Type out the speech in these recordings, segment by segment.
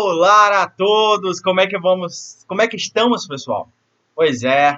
Olá a todos! Como é que estamos, pessoal? Pois é,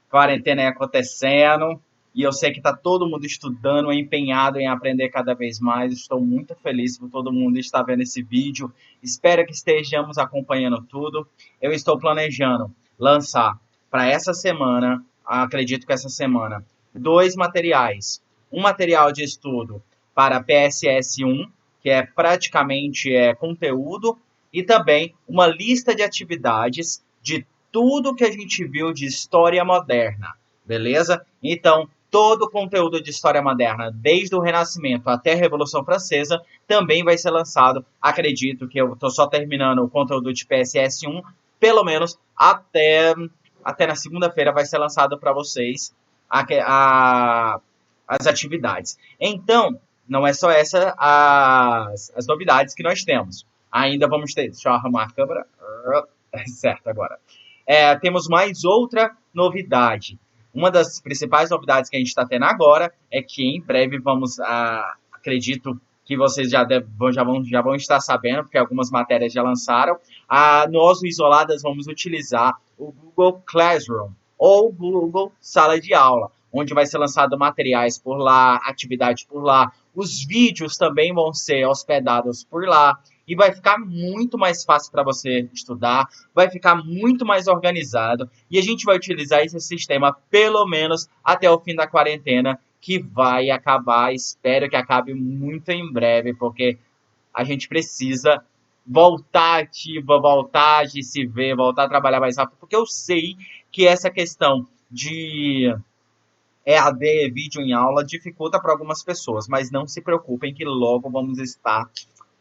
quarentena aí acontecendo e eu sei que está todo mundo estudando, empenhado em aprender cada vez mais. Estou muito feliz por todo mundo estar vendo esse vídeo. Espero que estejamos acompanhando tudo. Eu estou planejando lançar para essa semana, acredito que essa semana, dois materiais. Um material de estudo para PSS1, que é praticamente conteúdo, e também uma lista de atividades de tudo que a gente viu de história moderna, beleza? Então, todo o conteúdo de história moderna, desde o Renascimento até a Revolução Francesa, também vai ser lançado. Acredito que eu estou só terminando o conteúdo de PSS1, pelo menos até na segunda-feira vai ser lançado para vocês as atividades. Então, não é só essa as novidades que nós temos. Ainda vamos ter... Deixa eu arrumar a câmera. Certo, agora. Temos mais outra novidade. Uma das principais novidades que a gente está tendo agora é que em breve vamos, acredito que vocês já vão estar sabendo, porque algumas matérias já lançaram, nós, o Isoladas, vamos utilizar o Google Classroom ou Google Sala de Aula, onde vai ser lançado materiais por lá, atividade por lá, os vídeos também vão ser hospedados por lá, e vai ficar muito mais fácil para você estudar, vai ficar muito mais organizado e a gente vai utilizar esse sistema pelo menos até o fim da quarentena, que vai acabar, espero que acabe muito em breve, porque a gente precisa voltar ativa, voltar de se ver, voltar a trabalhar mais rápido, porque eu sei que essa questão de EAD, vídeo em aula, dificulta para algumas pessoas, mas não se preocupem que logo vamos estar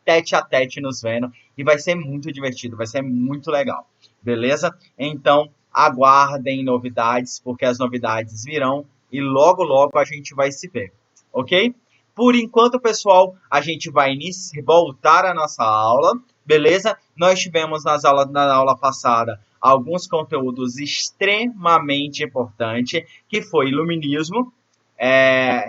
tete a tete nos vendo e vai ser muito divertido, vai ser muito legal, beleza? Então, aguardem novidades, porque as novidades virão e logo, logo a gente vai se ver, ok? Por enquanto, pessoal, a gente vai voltar a nossa aula, beleza? Nós tivemos na aula passada alguns conteúdos extremamente importantes, que foi iluminismo,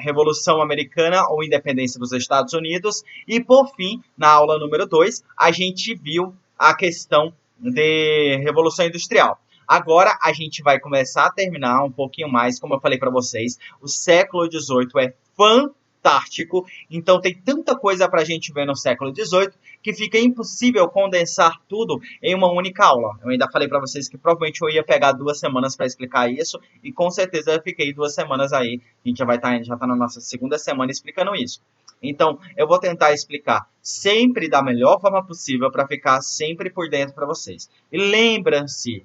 Revolução Americana ou Independência dos Estados Unidos. E, por fim, na aula número 2, a gente viu a questão de Revolução Industrial. Agora, a gente vai começar a terminar um pouquinho mais, como eu falei para vocês, o século XVIII é fantástico, então tem tanta coisa para a gente ver no século XVIII que fica impossível condensar tudo em uma única aula. Eu ainda falei para vocês que provavelmente eu ia pegar 2 semanas para explicar isso, e com certeza eu fiquei 2 semanas aí. A gente já tá na nossa segunda semana explicando isso. Então, eu vou tentar explicar sempre da melhor forma possível para ficar sempre por dentro para vocês. E lembram-se,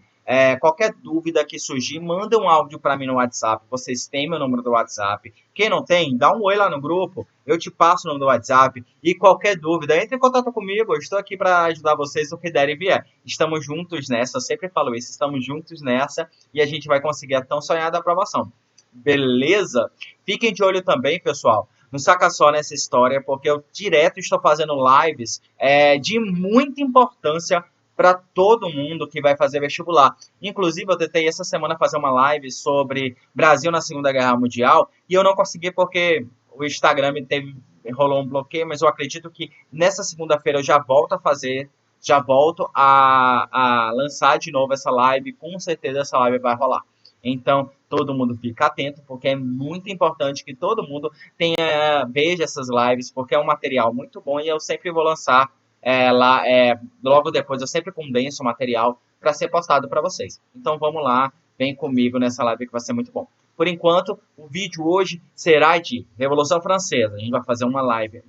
qualquer dúvida que surgir, manda um áudio para mim no WhatsApp. Vocês têm meu número do WhatsApp. Quem não tem, dá um oi lá no grupo. Eu te passo o número do WhatsApp. E qualquer dúvida, entre em contato comigo. Eu estou aqui para ajudar vocês no que der e vier. Estamos juntos nessa. Eu sempre falo isso. Estamos juntos nessa. E a gente vai conseguir a tão sonhada aprovação. Beleza? Fiquem de olho também, pessoal. Não saca só nessa história, porque eu direto estou fazendo lives de muita importância para todo mundo que vai fazer vestibular. Inclusive, eu tentei essa semana fazer uma live sobre Brasil na Segunda Guerra Mundial e eu não consegui porque o Instagram rolou um bloqueio, mas eu acredito que nessa segunda-feira eu já volto a lançar de novo essa live. Com certeza essa live vai rolar. Então, todo mundo fica atento, porque é muito importante que todo mundo veja essas lives, porque é um material muito bom e eu sempre vou lançar logo depois. Eu sempre condenso o material para ser postado para vocês. Então vamos lá, vem comigo nessa live que vai ser muito bom. Por enquanto, o vídeo hoje será de Revolução Francesa. A gente vai fazer uma live,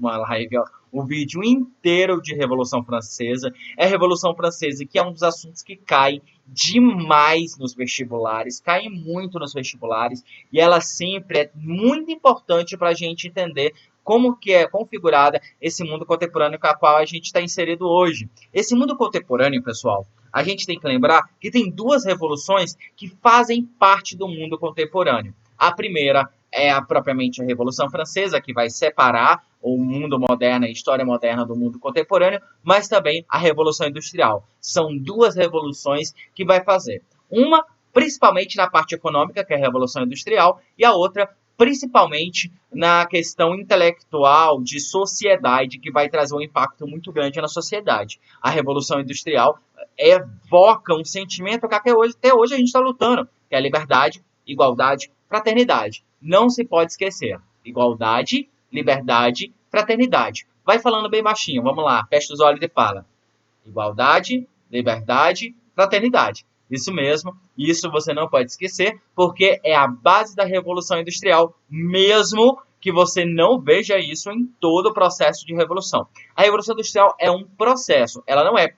ó, o vídeo inteiro de Revolução Francesa. É Revolução Francesa, que é um dos assuntos que cai demais nos vestibulares, cai muito nos vestibulares, e ela sempre é muito importante para a gente entender como que é configurada esse mundo contemporâneo com o qual a gente está inserido hoje. Esse mundo contemporâneo, pessoal, a gente tem que lembrar que tem 2 revoluções que fazem parte do mundo contemporâneo. A primeira é propriamente a Revolução Francesa, que vai separar o mundo moderno, a história moderna do mundo contemporâneo, mas também a Revolução Industrial. São 2 revoluções que vai fazer. Uma, principalmente na parte econômica, que é a Revolução Industrial, e a outra, principalmente na questão intelectual de sociedade, que vai trazer um impacto muito grande na sociedade. A Revolução Industrial evoca um sentimento que até hoje a gente está lutando, que é a liberdade, igualdade, fraternidade. Não se pode esquecer. Igualdade, liberdade, fraternidade. Vai falando bem baixinho, vamos lá, fecha os olhos e fala. Igualdade, liberdade, fraternidade. Isso mesmo, isso você não pode esquecer, porque é a base da Revolução Industrial, mesmo que você não veja isso em todo o processo de revolução. A Revolução Industrial é um processo, ela não é,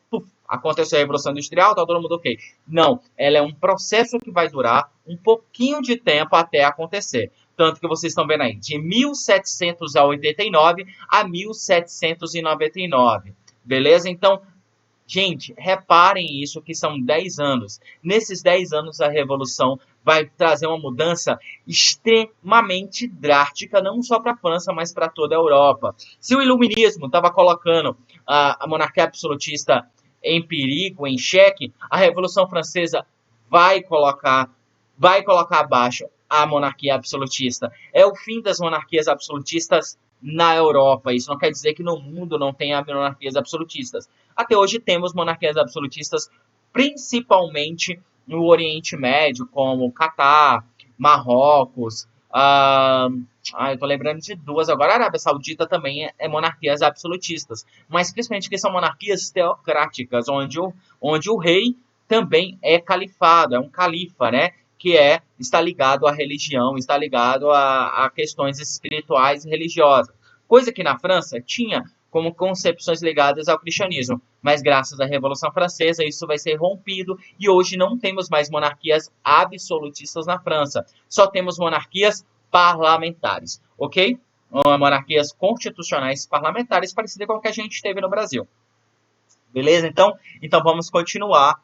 aconteceu a Revolução Industrial, tá todo mundo ok. Não, ela é um processo que vai durar um pouquinho de tempo até acontecer. Tanto que vocês estão vendo aí, de 1789 a 1799. Beleza? Então, gente, reparem isso, que são 10 anos. Nesses 10 anos, a Revolução vai trazer uma mudança extremamente drástica, não só para a França, mas para toda a Europa. Se o Iluminismo estava colocando a monarquia absolutista em perigo, em xeque, a Revolução Francesa vai colocar abaixo a monarquia absolutista. É o fim das monarquias absolutistas na Europa. Isso não quer dizer que no mundo não tenha monarquias absolutistas. Até hoje temos monarquias absolutistas, principalmente no Oriente Médio, como Catar, Marrocos. Eu tô lembrando de duas agora. A Arábia Saudita também é monarquias absolutistas. Mas principalmente que são monarquias teocráticas, onde o rei também é califado, é um califa, né? Que está ligado à religião, está ligado a questões espirituais e religiosas. Coisa que na França tinha como concepções ligadas ao cristianismo. Mas graças à Revolução Francesa isso vai ser rompido e hoje não temos mais monarquias absolutistas na França. Só temos monarquias parlamentares, ok? Monarquias constitucionais parlamentares parecidas com o que a gente teve no Brasil. Beleza? Então vamos continuar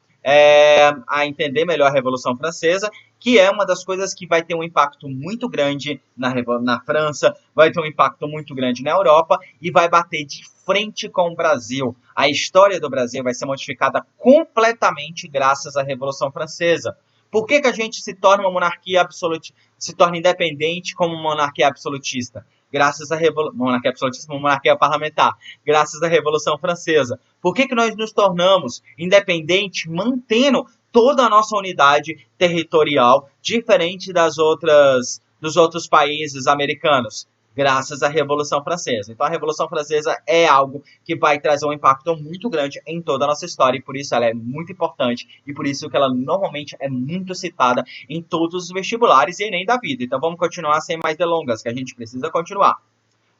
a entender melhor a Revolução Francesa, que é uma das coisas que vai ter um impacto muito grande na França, vai ter um impacto muito grande na Europa e vai bater de frente com o Brasil. A história do Brasil vai ser modificada completamente graças à Revolução Francesa. Por que a gente se torna uma monarquia absolutista, se torna independente como uma monarquia absolutista? Graças à monarquia absolutista, uma monarquia parlamentar, graças à Revolução Francesa. Por que nós nos tornamos independentes, mantendo toda a nossa unidade territorial, diferente dos outros países americanos? Graças à Revolução Francesa. Então a Revolução Francesa é algo que vai trazer um impacto muito grande em toda a nossa história e por isso ela é muito importante e por isso que ela normalmente é muito citada em todos os vestibulares e Enem da vida. Então vamos continuar sem mais delongas, que a gente precisa continuar.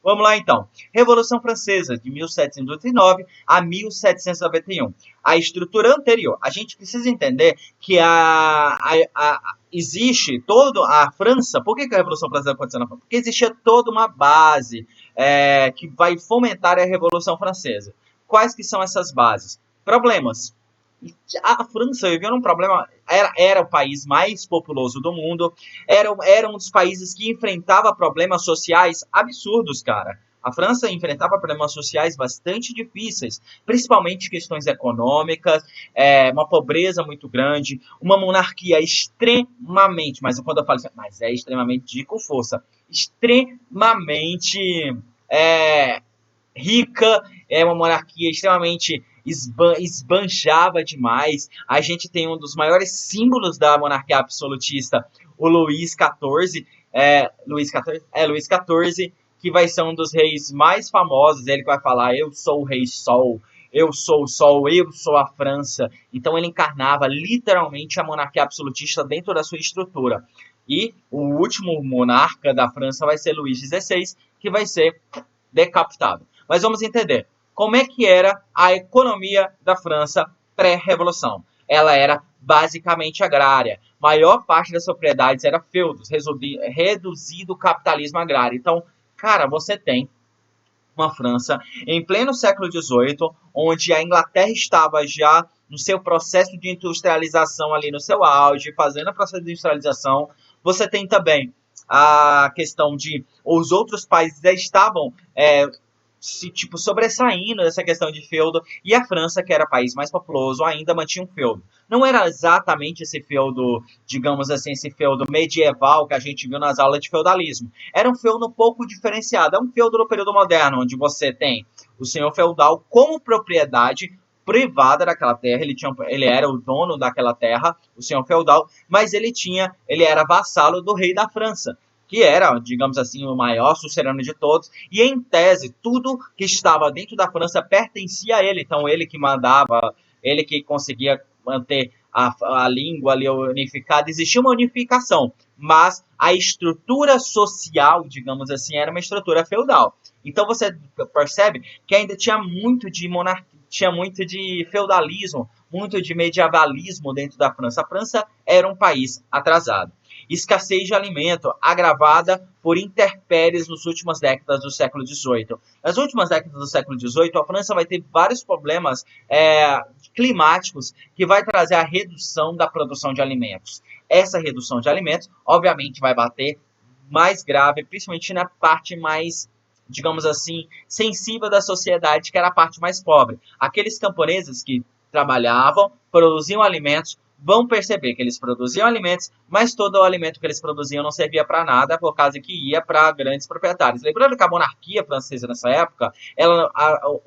Vamos lá então. Revolução Francesa, de 1789 a 1791. A estrutura anterior. A gente precisa entender que existe toda a França. Por que a Revolução Francesa aconteceu na França? Porque existia toda uma base que vai fomentar a Revolução Francesa. Quais que são essas bases? Problemas. A França viveu um problema, era o país mais populoso do mundo, era um dos países que enfrentava problemas sociais absurdos, cara. A França enfrentava problemas sociais bastante difíceis, principalmente questões econômicas, uma pobreza muito grande, uma monarquia extremamente, mas quando eu falo assim, mas é extremamente com força, extremamente rica, é uma monarquia extremamente esbanjava demais. A gente tem um dos maiores símbolos da monarquia absolutista, o Luís XIV, Luís XIV, que vai ser um dos reis mais famosos. Ele vai falar, eu sou o rei Sol, eu sou o Sol, eu sou a França. Então ele encarnava literalmente a monarquia absolutista dentro da sua estrutura. E o último monarca da França vai ser Luís XVI, que vai ser decapitado. Mas vamos entender. Como é que era a economia da França pré-revolução? Ela era basicamente agrária. A maior parte das propriedades era feudos, reduzido o capitalismo agrário. Então, cara, você tem uma França em pleno século XVIII, onde a Inglaterra estava já no seu processo de industrialização ali no seu auge, fazendo o processo de industrialização. Você tem também a questão de os outros países já estavam se, tipo, sobressaindo dessa questão de feudo, e a França, que era o país mais populoso, ainda mantinha um feudo. Não era exatamente esse feudo, digamos assim, esse feudo medieval que a gente viu nas aulas de feudalismo. Era um feudo um pouco diferenciado, é um feudo no período moderno, onde você tem o senhor feudal como propriedade privada daquela terra, ele era o dono daquela terra, o senhor feudal, mas ele era vassalo do rei da França, que era, digamos assim, o maior sucerano de todos, e em tese, tudo que estava dentro da França pertencia a ele, então ele que mandava, ele que conseguia manter a língua ali unificada, existia uma unificação, mas a estrutura social, digamos assim, era uma estrutura feudal. Então você percebe que ainda tinha muito de monarquia, tinha muito de feudalismo, muito de medievalismo dentro da França. A França era um país atrasado. Escassez de alimento agravada por intempéries nas últimas décadas do século XVIII. Nas últimas décadas do século XVIII, a França vai ter vários problemas climáticos que vai trazer a redução da produção de alimentos. Essa redução de alimentos, obviamente, vai bater mais grave, principalmente na parte mais, digamos assim, sensível da sociedade, que era a parte mais pobre. Aqueles camponeses que trabalhavam, produziam alimentos, vão perceber que eles produziam alimentos, mas todo o alimento que eles produziam não servia para nada, por causa que ia para grandes proprietários. Lembrando que a monarquia francesa nessa época, o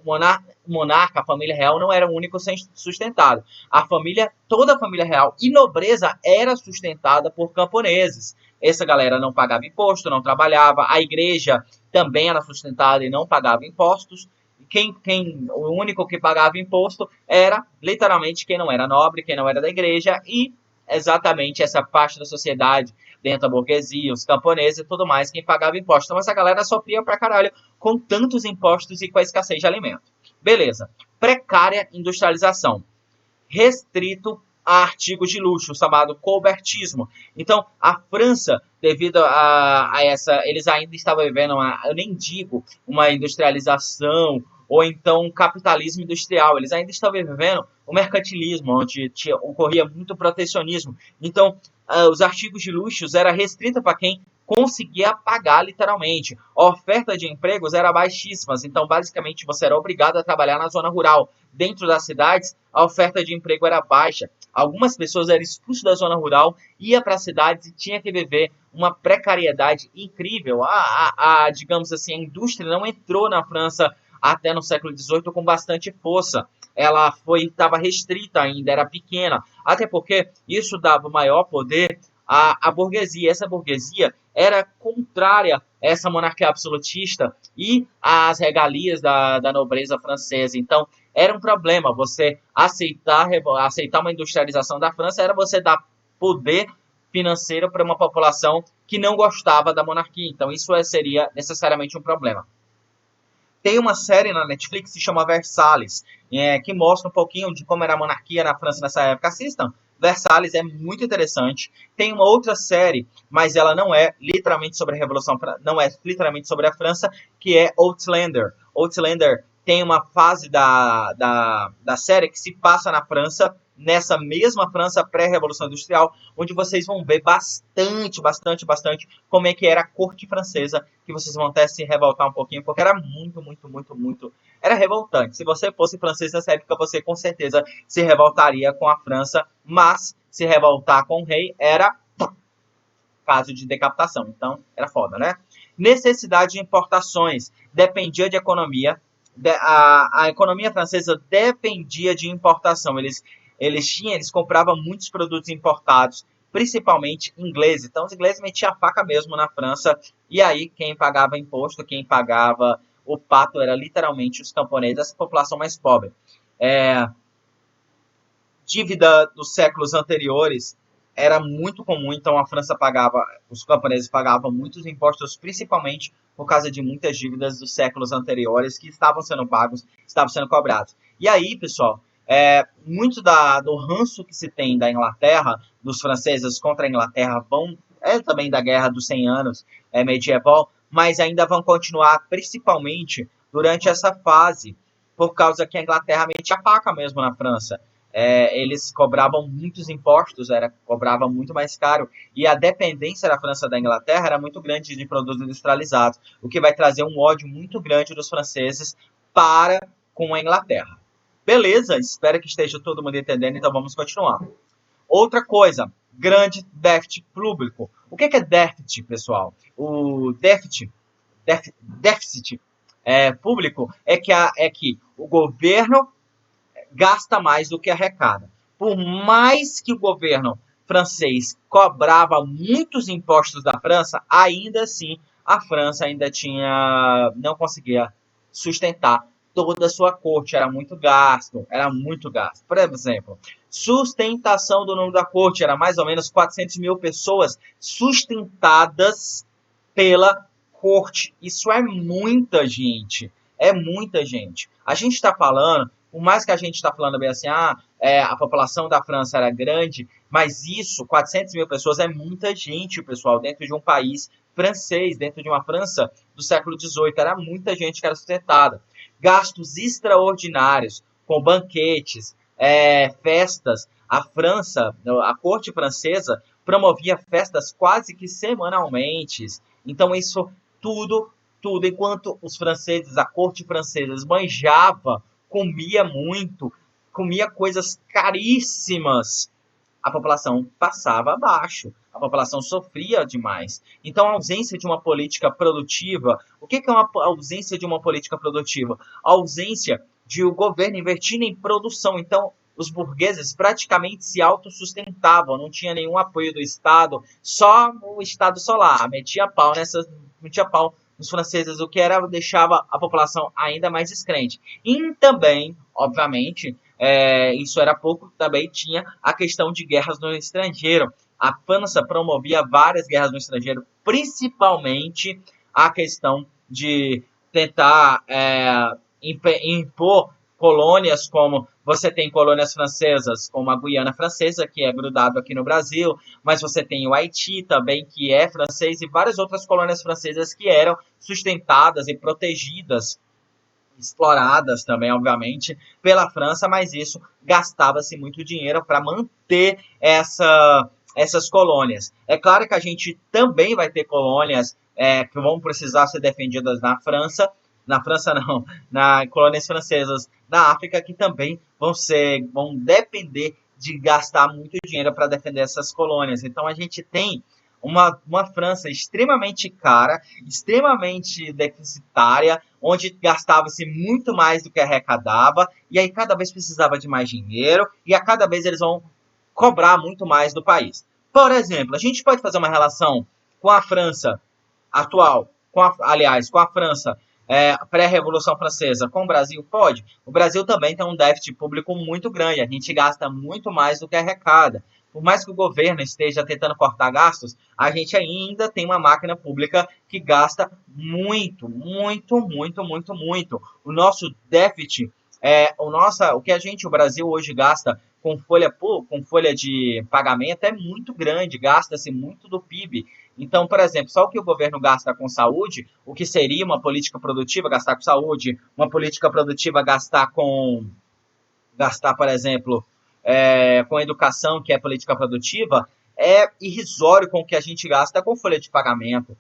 monarca, a família real, não era o único sustentado. Toda a família real e nobreza era sustentada por camponeses. Essa galera não pagava imposto, não trabalhava, a igreja também era sustentada e não pagava impostos. O único que pagava imposto era literalmente quem não era nobre, quem não era da igreja, e exatamente essa parte da sociedade, dentro da burguesia, os camponeses e tudo mais, quem pagava imposto. Então essa galera sofria pra caralho com tantos impostos e com a escassez de alimento. Beleza. Precária industrialização. Restrito a artigos de luxo, chamado colbertismo. Então, a França, devido a essa, eles ainda estavam vivendo, eu nem digo uma industrialização ou então um capitalismo industrial, eles ainda estavam vivendo o mercantilismo, onde ocorria muito protecionismo. Então, os artigos de luxo era restrito para quem conseguia pagar literalmente. A oferta de empregos era baixíssima, então basicamente você era obrigado a trabalhar na zona rural. Dentro das cidades, a oferta de emprego era baixa. Algumas pessoas eram expulsas da zona rural, ia para as cidades e tinha que viver uma precariedade incrível. Digamos assim, a indústria não entrou na França até no século XVIII com bastante força. Ela estava restrita ainda, era pequena. Até porque isso dava maior poder à burguesia. Essa burguesia era contrária a essa monarquia absolutista e às regalias da nobreza francesa. Então, era um problema você aceitar uma industrialização da França, era você dar poder financeiro para uma população que não gostava da monarquia. Então, isso seria necessariamente um problema. Tem uma série na Netflix que se chama Versalhes, que mostra um pouquinho de como era a monarquia na França nessa época. Assistam. Versalhes é muito interessante. Tem uma outra série, mas ela não é literalmente sobre a Revolução, não é literalmente sobre a França, que é Outlander. Outlander tem uma fase da série que se passa na França, nessa mesma França pré-Revolução Industrial, onde vocês vão ver bastante como é que era a corte francesa, que vocês vão até se revoltar um pouquinho, porque era muito, era revoltante. Se você fosse francês nessa época, você com certeza se revoltaria com a França, mas se revoltar com o rei era caso de decapitação, então era foda, né? Necessidade de importações, dependia de economia, a economia francesa dependia de importação, eles compravam muitos produtos importados, principalmente ingleses. Então, os ingleses metiam a faca mesmo na França. E aí, quem pagava imposto, quem pagava o pato, era literalmente os camponeses, essa população mais pobre. Dívida dos séculos anteriores era muito comum, então a França pagava, os camponeses pagavam muitos impostos, principalmente por causa de muitas dívidas dos séculos anteriores que estavam sendo pagos, estavam sendo cobrados. E aí, pessoal, muito do ranço que se tem da Inglaterra, dos franceses contra a Inglaterra, também da Guerra dos 100 Anos medieval, mas ainda vão continuar principalmente durante essa fase, por causa que a Inglaterra metia a faca mesmo na França. eles cobravam muitos impostos, cobrava muito mais caro, e a dependência da França da Inglaterra era muito grande de produtos industrializados, o que vai trazer um ódio muito grande dos franceses para com a Inglaterra. Beleza, espero que esteja todo mundo entendendo, então vamos continuar. Outra coisa, grande déficit público. O que é déficit, pessoal? O déficit público é que o governo gasta mais do que arrecada. Por mais que o governo francês cobrava muitos impostos da França, ainda assim a França ainda não conseguia sustentar toda a sua corte, era muito gasto, era muito gasto. Por exemplo, sustentação do nome da corte era mais ou menos 400 mil pessoas sustentadas pela corte. Isso é muita gente, é muita gente. A gente está falando, por mais que a gente está falando bem assim, a população da França era grande, mas isso, 400 mil pessoas, é muita gente, pessoal, dentro de um país francês, dentro de uma França do século XVIII, era muita gente que era sustentada. Gastos extraordinários, com banquetes, festas. A França, a corte francesa, promovia festas quase que semanalmente. Então, isso tudo, enquanto os franceses, a corte francesa, manjava, comia muito, comia coisas caríssimas, a população passava abaixo, a população sofria demais. Então, a ausência de uma política produtiva, o que é uma ausência de uma política produtiva? A ausência de o governo investindo em produção. Então, os burgueses praticamente se autossustentavam, não tinha nenhum apoio do Estado, só o Estado solar, metia pau nos franceses, o que deixava a população ainda mais descrente. E também, obviamente, isso era pouco, também tinha a questão de guerras no estrangeiro. A França promovia várias guerras no estrangeiro, principalmente a questão de tentar impor colônias, como você tem colônias francesas, como a Guiana Francesa, que é grudado aqui no Brasil, mas você tem o Haiti também, que é francês, e várias outras colônias francesas que eram sustentadas e protegidas, exploradas também, obviamente, pela França, mas isso gastava-se muito dinheiro para manter essas colônias. É claro que a gente também vai ter colônias que vão precisar ser defendidas na França não, nas colônias francesas da África, que também vão depender de gastar muito dinheiro para defender essas colônias. Então a gente tem uma França extremamente cara, extremamente deficitária, onde gastava-se muito mais do que arrecadava, e aí cada vez precisava de mais dinheiro, e a cada vez eles vão cobrar muito mais do país. Por exemplo, a gente pode fazer uma relação com a França atual, com a França pré-Revolução Francesa, com o Brasil? Pode. O Brasil também tem um déficit público muito grande, a gente gasta muito mais do que arrecada. Por mais que o governo esteja tentando cortar gastos, a gente ainda tem uma máquina pública que gasta muito, muito, muito, muito, muito. O nosso déficit, o que o Brasil hoje gasta com folha de pagamento é muito grande, gasta-se muito do PIB. Então, por exemplo, só o que o governo gasta com saúde, o que seria uma política produtiva gastar com saúde, uma política produtiva gastar, por exemplo, com educação, que é política produtiva, é irrisório com o que a gente gasta com folha de pagamento.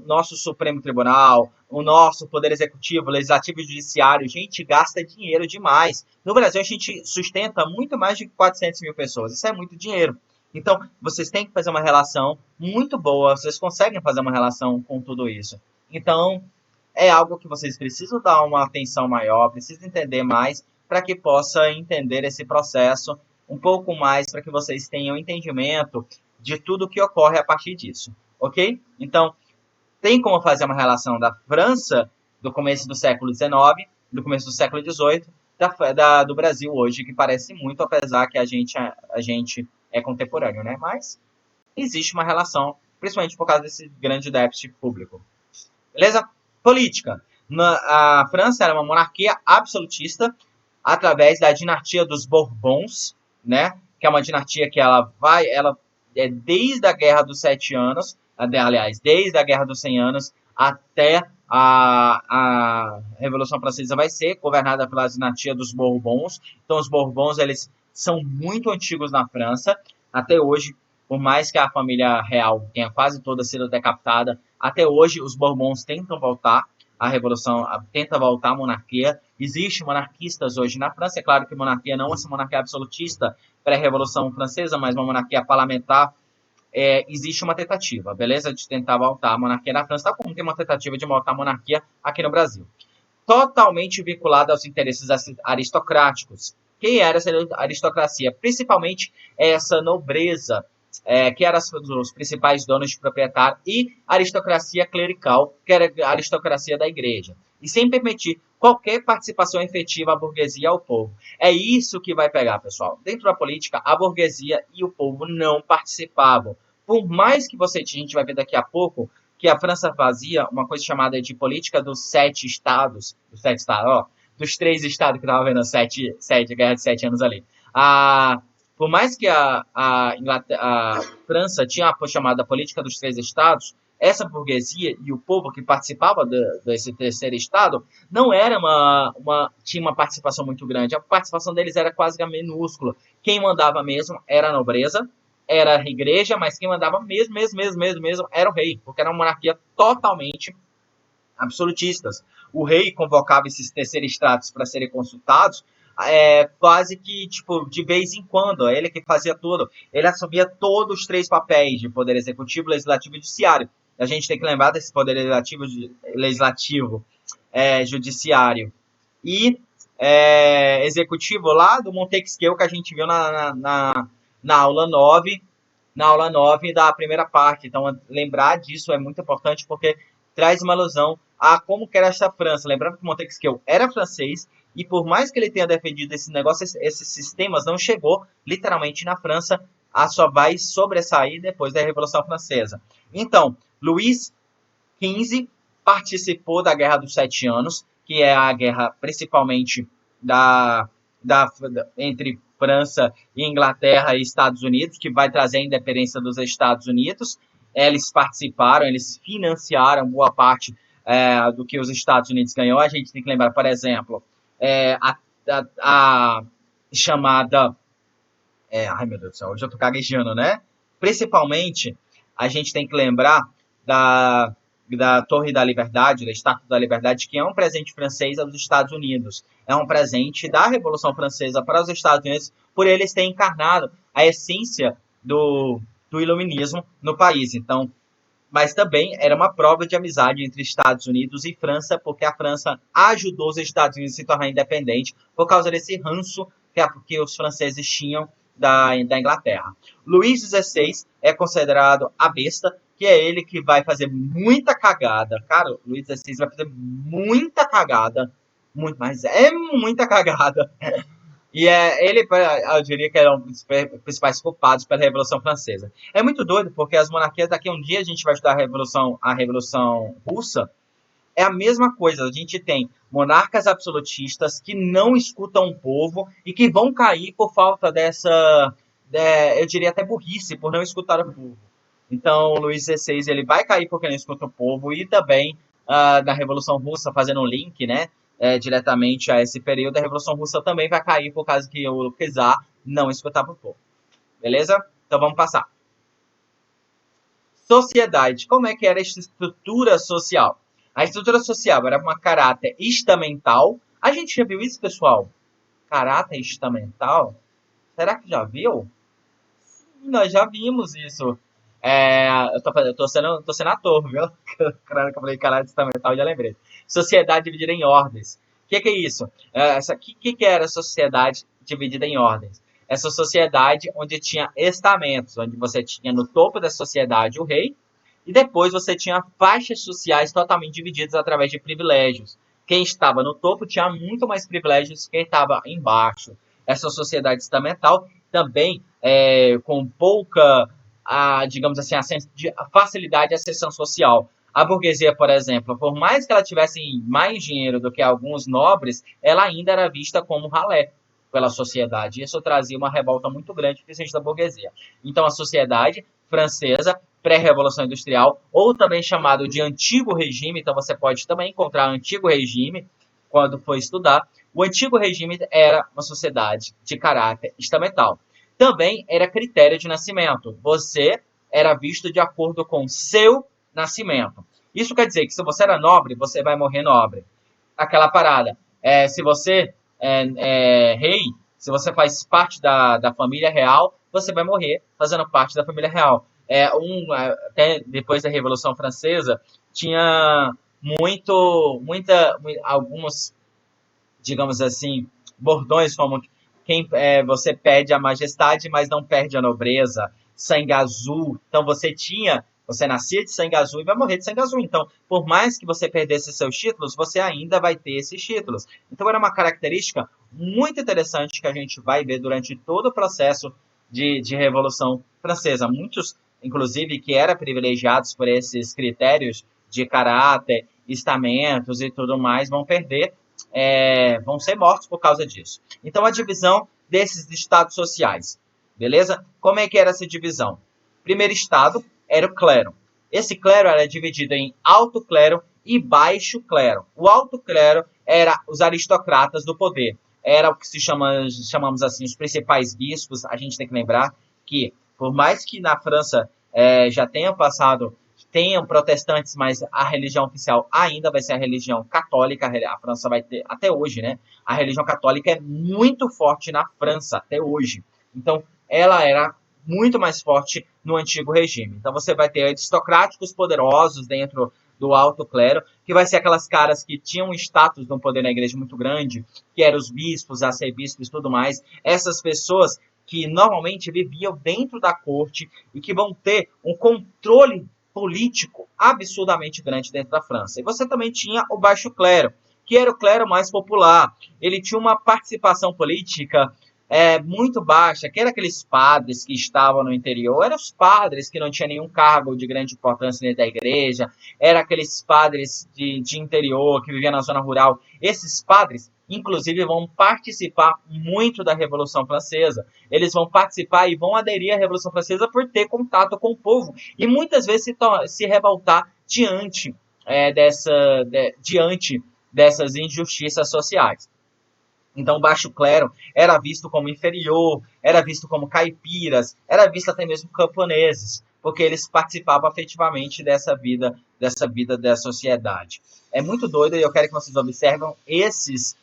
Nosso Supremo Tribunal, o nosso Poder Executivo, Legislativo e Judiciário, a gente gasta dinheiro demais. No Brasil, a gente sustenta muito mais de 400 mil pessoas. Isso é muito dinheiro. Então, vocês têm que fazer uma relação muito boa, vocês conseguem fazer uma relação com tudo isso. Então, é algo que vocês precisam dar uma atenção maior, precisam entender mais, para que possa entender esse processo um pouco mais, para que vocês tenham entendimento de tudo que ocorre a partir disso, ok? Então, tem como fazer uma relação da França do começo do século XIX, do começo do século XVIII, do Brasil hoje, que parece muito, apesar que a gente é contemporâneo, né? Mas existe uma relação, principalmente por causa desse grande déficit público. Beleza? Política. A França era uma monarquia absolutista através da dinastia dos Bourbons, né? Que é uma dinastia que ela é desde a Guerra dos 7 Anos, aliás, desde a Guerra dos 100 Anos até a Revolução Francesa vai ser governada pela dinastia dos Bourbons. Então, os Bourbons, eles são muito antigos na França. Até hoje, por mais que a família real tenha quase toda sido decapitada, até hoje os Bourbons tentam voltar à revolução, tenta voltar à monarquia. Existem monarquistas hoje na França. É claro que monarquia não é essa monarquia absolutista pré-revolução francesa, mas uma monarquia parlamentar. Existe uma tentativa, beleza? De tentar voltar a monarquia na França, tal como tem uma tentativa de voltar a monarquia aqui no Brasil. Totalmente vinculada aos interesses aristocráticos. Quem era essa aristocracia? Principalmente essa nobreza, que eram os principais donos de proprietário, e aristocracia clerical, que era a aristocracia da igreja. E sem permitir qualquer participação efetiva à burguesia e ao povo. É isso que vai pegar, pessoal. Dentro da política, a burguesia e o povo não participavam. Por mais que a gente vai ver daqui a pouco, que a França fazia uma coisa chamada de política dos 7 estados, dos 3 estados que estavam vendo a Guerra de 7 anos ali. Por mais que a França tinha a chamada política dos 3 estados, essa burguesia e o povo que participava desse terceiro estado não era tinha uma participação muito grande. A participação deles era quase minúscula. Quem mandava mesmo era a nobreza, era a igreja, mas quem mandava mesmo era o rei, porque era uma monarquia totalmente absolutistas. O rei convocava esses terceiros estratos para serem consultados, quase que tipo de vez em quando. Ele que fazia tudo. Ele assumia todos os 3 papéis de poder executivo, legislativo e judiciário. A gente tem que lembrar desse poder legislativo, judiciário e executivo lá do Montesquieu, que a gente viu na aula 9, da primeira parte. Então, lembrar disso é muito importante, porque traz uma alusão a como que era essa França. Lembrando que Montesquieu era francês, e por mais que ele tenha defendido esse negócio, esses sistemas não chegou literalmente na França, só vai sobressair depois da Revolução Francesa. Então, Luís XV participou da Guerra dos 7 Anos, que é a guerra principalmente entre França, Inglaterra e Estados Unidos, que vai trazer a independência dos Estados Unidos. Eles participaram, eles financiaram boa parte do que os Estados Unidos ganhou. A gente tem que lembrar, por exemplo, a chamada... ai, meu Deus do céu, hoje eu tô gaguejando, né? Principalmente, a gente tem que lembrar da Torre da Liberdade, da Estátua da Liberdade, que é um presente francês aos Estados Unidos. É um presente da Revolução Francesa para os Estados Unidos, por eles terem encarnado a essência do iluminismo no país. Então, mas também era uma prova de amizade entre Estados Unidos e França, porque a França ajudou os Estados Unidos a se tornar independente por causa desse ranço que os franceses tinham da Inglaterra. Luís XVI é considerado a besta, que é ele que vai fazer muita cagada. Cara, o Luís XVI vai fazer muita cagada, mas é muita cagada. E ele, eu diria que é um dos principais culpados pela Revolução Francesa. É muito doido, porque as monarquias, daqui a um dia a gente vai estudar a Revolução Russa, é a mesma coisa. A gente tem monarcas absolutistas que não escutam o povo e que vão cair por falta dessa, eu diria até burrice, por não escutar o povo. Então, Luís XVI ele vai cair porque não escuta o povo, e também na Revolução Russa, fazendo um link, né, diretamente a esse período, a Revolução Russa também vai cair por causa que o czar não escutava o povo. Beleza? Então vamos passar. Sociedade. Como é que era a estrutura social? A estrutura social era uma caráter estamental. A gente já viu isso, pessoal? Caráter estamental? Será que já viu? Sim, nós já vimos isso. Eu tô sendo ator, viu? Claro que eu falei caráter estamental, já lembrei. Sociedade dividida em ordens. O que é isso? Que era a sociedade dividida em ordens? Essa sociedade onde tinha estamentos, onde você tinha no topo da sociedade o rei, e depois você tinha faixas sociais totalmente divididas através de privilégios. Quem estava no topo tinha muito mais privilégios que quem estava embaixo. Essa sociedade estamental também com pouca, digamos assim, facilidade de ascensão social. A burguesia, por exemplo, por mais que ela tivesse mais dinheiro do que alguns nobres, ela ainda era vista como ralé pela sociedade. Isso trazia uma revolta muito grande, principalmente da burguesia. Então, a sociedade francesa, pré-revolução industrial, ou também chamado de antigo regime, então você pode também encontrar antigo regime quando for estudar, O antigo regime era uma sociedade de caráter estamental. Também era critério de nascimento. Você era visto de acordo com seu nascimento. Isso quer dizer que se você era nobre, você vai morrer nobre. Aquela parada. Se você é rei, se você faz parte da família real, você vai morrer fazendo parte da família real. Até depois da Revolução Francesa, tinha alguns, digamos assim, bordões como você perde a majestade, mas não perde a nobreza, sangue azul. Então você nascia de sangue azul e vai morrer de sangue azul. Então, por mais que você perdesse seus títulos, você ainda vai ter esses títulos. Então, era uma característica muito interessante que a gente vai ver durante todo o processo de Revolução Francesa. Muitos, inclusive, que eram privilegiados por esses critérios de caráter, estamentos e tudo mais, vão perder, vão ser mortos por causa disso. Então, a divisão desses estados sociais, beleza? Como é que era essa divisão? Primeiro estado era o clero. Esse clero era dividido em alto clero e baixo clero. O alto clero era os aristocratas do poder. Era o que chamamos assim, os principais bispos. A gente tem que lembrar que, por mais que na França já tenham protestantes, mas a religião oficial ainda vai ser a religião católica. A França vai ter, até hoje, né? A religião católica é muito forte na França, até hoje. Então, ela era muito mais forte no antigo regime. Então, você vai ter aristocráticos poderosos dentro do alto clero, que vai ser aquelas caras que tinham um status no poder na igreja muito grande, que eram os bispos, arcebispos e tudo mais. Essas pessoas que normalmente viviam dentro da corte e que vão ter um controle político absurdamente grande dentro da França. E você também tinha o baixo clero, que era o clero mais popular. Ele tinha uma participação política muito baixa, que eram aqueles padres que estavam no interior, eram os padres que não tinham nenhum cargo de grande importância dentro da igreja, eram aqueles padres de interior que viviam na zona rural. Esses padres, inclusive, vão participar muito da Revolução Francesa. Eles vão participar e vão aderir à Revolução Francesa por ter contato com o povo e muitas vezes se revoltar diante dessas injustiças sociais. Então, o baixo clero era visto como inferior, era visto como caipiras, era visto até mesmo camponeses, porque eles participavam efetivamente dessa vida da sociedade. É muito doido e eu quero que vocês observem esses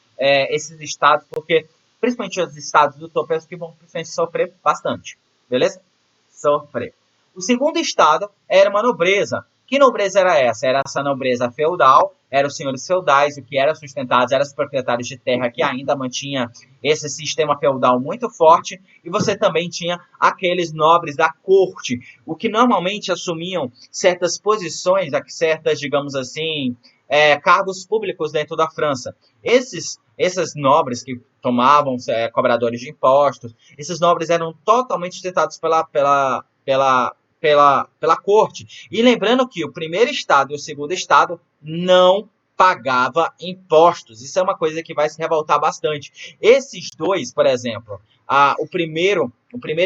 estados, porque principalmente os estados do topo que vão principalmente sofrer bastante, beleza? Sofrer. O segundo estado era uma nobreza. Que nobreza era essa? Era essa nobreza feudal, eram os senhores feudais, o que era sustentado, eram os proprietários de terra que ainda mantinha esse sistema feudal muito forte, e você também tinha aqueles nobres da corte, o que normalmente assumiam certas posições, certas, digamos assim, cargos públicos dentro da França. Esses nobres que tomavam cobradores de impostos, esses nobres eram totalmente sustentados pela corte. E lembrando que o primeiro estado e o segundo estado não pagava impostos. Isso é uma coisa que vai se revoltar bastante. Esses dois, por exemplo, o primeiro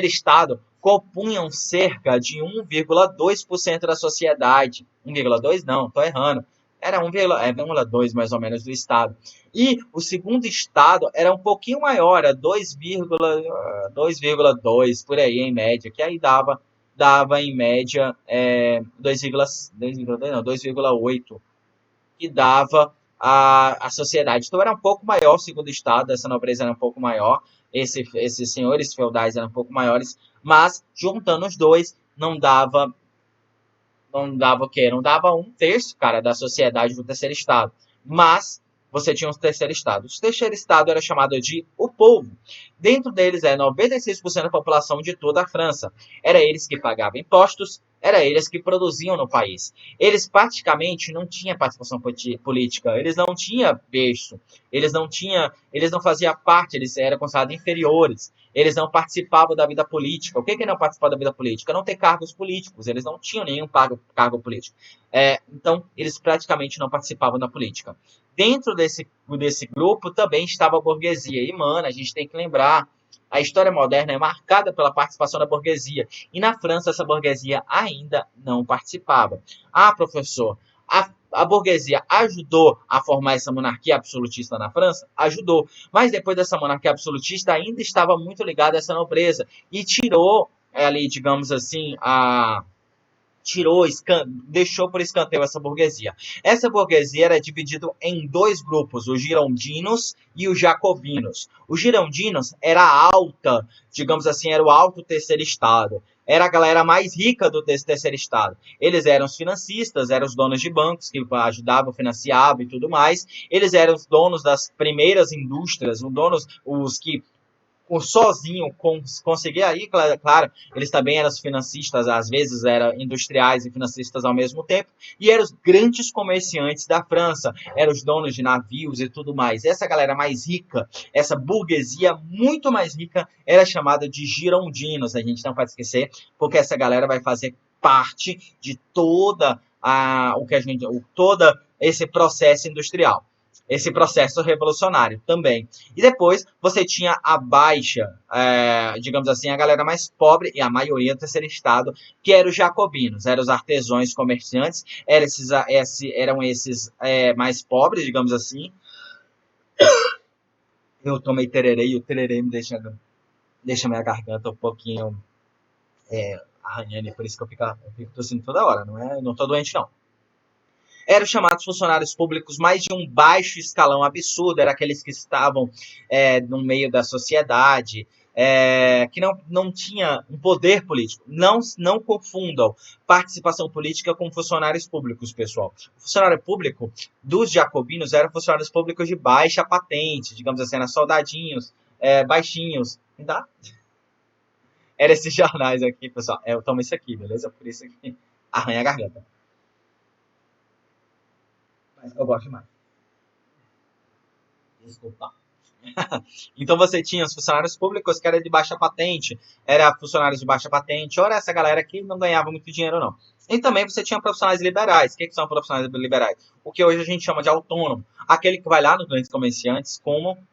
estado compunham cerca de 1,2% da sociedade. 1,2 não, estou errando. Era 1,2 mais ou menos do estado. E o segundo estado era um pouquinho maior, era 2,2 por aí em média, que aí dava em média 2,8 que dava a sociedade. Então era um pouco maior o segundo estado, essa nobreza era um pouco maior, esses senhores feudais eram um pouco maiores, mas juntando os dois não dava o quê? Não dava um terço, cara, da sociedade do terceiro estado. Mas você tinha um terceiro estado. O terceiro estado era chamado de o povo. Dentro deles 96% da população de toda a França. Era eles que pagavam impostos, era eles que produziam no país. Eles praticamente não tinham participação política, eles não tinham berço, eles não faziam parte, eles eram considerados inferiores. Eles não participavam da vida política. O que é não participar da vida política? Não ter cargos políticos. Eles não tinham nenhum cargo político. Então, eles praticamente não participavam da política. Dentro desse grupo também estava a burguesia. E, mano, a gente tem que lembrar, a história moderna é marcada pela participação da burguesia. E na França, essa burguesia ainda não participava. Ah, professor, A burguesia ajudou a formar essa monarquia absolutista na França? Ajudou. Mas depois dessa monarquia absolutista ainda estava muito ligada a essa nobreza. E tirou ali, digamos assim, deixou por escanteio essa burguesia. Essa burguesia era dividida em dois grupos, os girondinos e os jacobinos. Os girondinos era a alta, digamos assim, era o alto terceiro estado. Era a galera mais rica desse terceiro estado. Eles eram os financistas, eram os donos de bancos que ajudavam, financiavam e tudo mais. Eles eram os donos das primeiras indústrias, os que sozinho conseguir aí, claro, eles também eram financistas, às vezes eram industriais e financistas ao mesmo tempo, e eram os grandes comerciantes da França, eram os donos de navios e tudo mais. Essa galera mais rica, essa burguesia muito mais rica, era chamada de girondinos, a gente não pode esquecer, porque essa galera vai fazer parte de toda todo esse processo industrial, esse processo revolucionário também. E depois você tinha a baixa, digamos assim, a galera mais pobre, e a maioria do terceiro estado, que eram os jacobinos, eram os artesãos comerciantes, eram esses mais pobres, digamos assim. Eu tomei tererê e o tererê me deixa minha garganta um pouquinho arranhando, por isso que eu fico tossindo toda hora, não tô doente não. Eram chamados funcionários públicos mais de um baixo escalão absurdo, eram aqueles que estavam no meio da sociedade, que não tinha um poder político. Não confundam participação política com funcionários públicos, pessoal. O funcionário público dos jacobinos eram funcionários públicos de baixa patente, digamos assim, eram soldadinhos, baixinhos, tá? Eram esses jornais aqui, pessoal. Eu tomo isso aqui, beleza? Por isso que arranha a garganta. Mas eu gosto mais. Desculpa. Então você tinha os funcionários públicos que eram de baixa patente, era funcionários de baixa patente, ou era essa galera que não ganhava muito dinheiro, não. E também você tinha profissionais liberais. O que são profissionais liberais? O que hoje a gente chama de autônomo. Aquele que vai lá nos grandes comerciantes,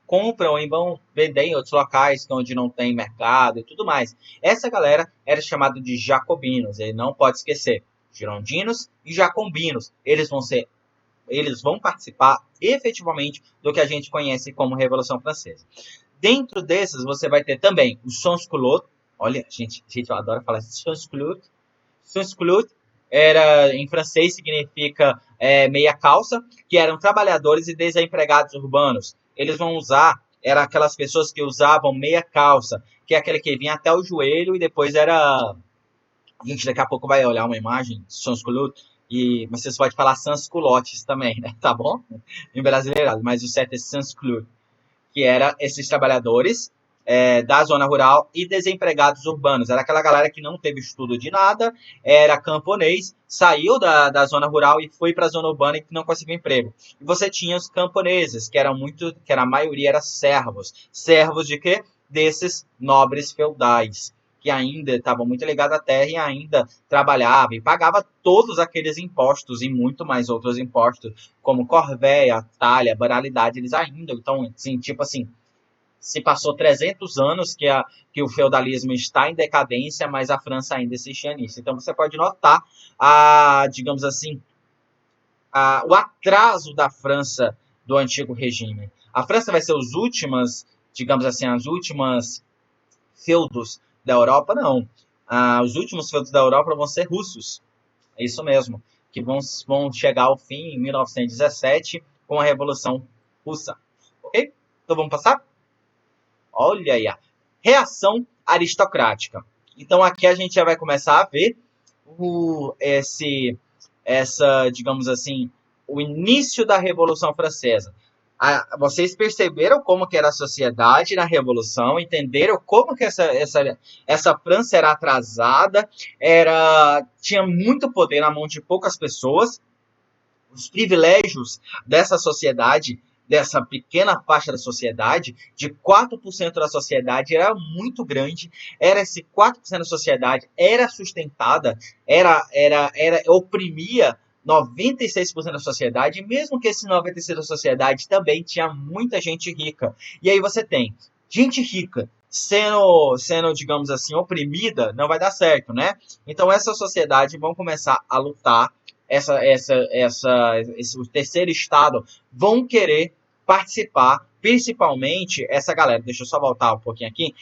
compram e vão vender em outros locais onde não tem mercado e tudo mais. Essa galera era chamada de jacobinos, e não pode esquecer. Girondinos e jacobinos. Eles vão participar efetivamente do que a gente conhece como Revolução Francesa. Dentro desses, você vai ter também os sans-culottes. Olha, gente, eu adoro falar sans-culottes. Sans-culottes em francês significa meia calça, que eram trabalhadores e desempregados urbanos. Eles vão usar, eram aquelas pessoas que usavam meia calça, que é aquele que vinha até o joelho e depois era... Gente, daqui a pouco vai olhar uma imagem de sans-culottes, mas vocês podem falar sans-culottes também, né? Tá bom? Em brasileirado, mas o certo é sans-culottes, que era esses trabalhadores da zona rural e desempregados urbanos. Era aquela galera que não teve estudo de nada, era camponês, saiu da zona rural e foi para a zona urbana e não conseguiu emprego. E você tinha os camponeses, que a maioria era servos. Servos de quê? Desses nobres feudais, que ainda estavam muito ligados à terra e ainda trabalhava e pagava todos aqueles impostos e muito mais outros impostos, como corvéia, talha, banalidade, eles ainda. Então, assim, tipo assim, se passou 300 anos que o feudalismo está em decadência, mas a França ainda insistia nisso. Então, você pode notar, digamos assim, o atraso da França do antigo regime. A França vai ser digamos assim, as últimas feudos da Europa, não. Os últimos feudos da Europa vão ser russos. É isso mesmo. Que vão chegar ao fim em 1917 com a Revolução Russa. Ok? Então vamos passar? Olha aí. Reação aristocrática. Então aqui a gente já vai começar a ver digamos assim, o início da Revolução Francesa. Vocês perceberam como que era a sociedade na Revolução, entenderam como que essa França era atrasada, tinha muito poder na mão de poucas pessoas, os privilégios dessa sociedade, dessa pequena faixa da sociedade, de 4% da sociedade, era muito grande, esse 4% da sociedade era sustentada, oprimia 96% da sociedade, e mesmo que esse 96% da sociedade também tinha muita gente rica. E aí você tem gente rica sendo, digamos assim, oprimida, não vai dar certo, né? Então essa sociedade vão começar a lutar o terceiro estado vão querer participar, principalmente essa galera. Deixa eu só voltar um pouquinho aqui.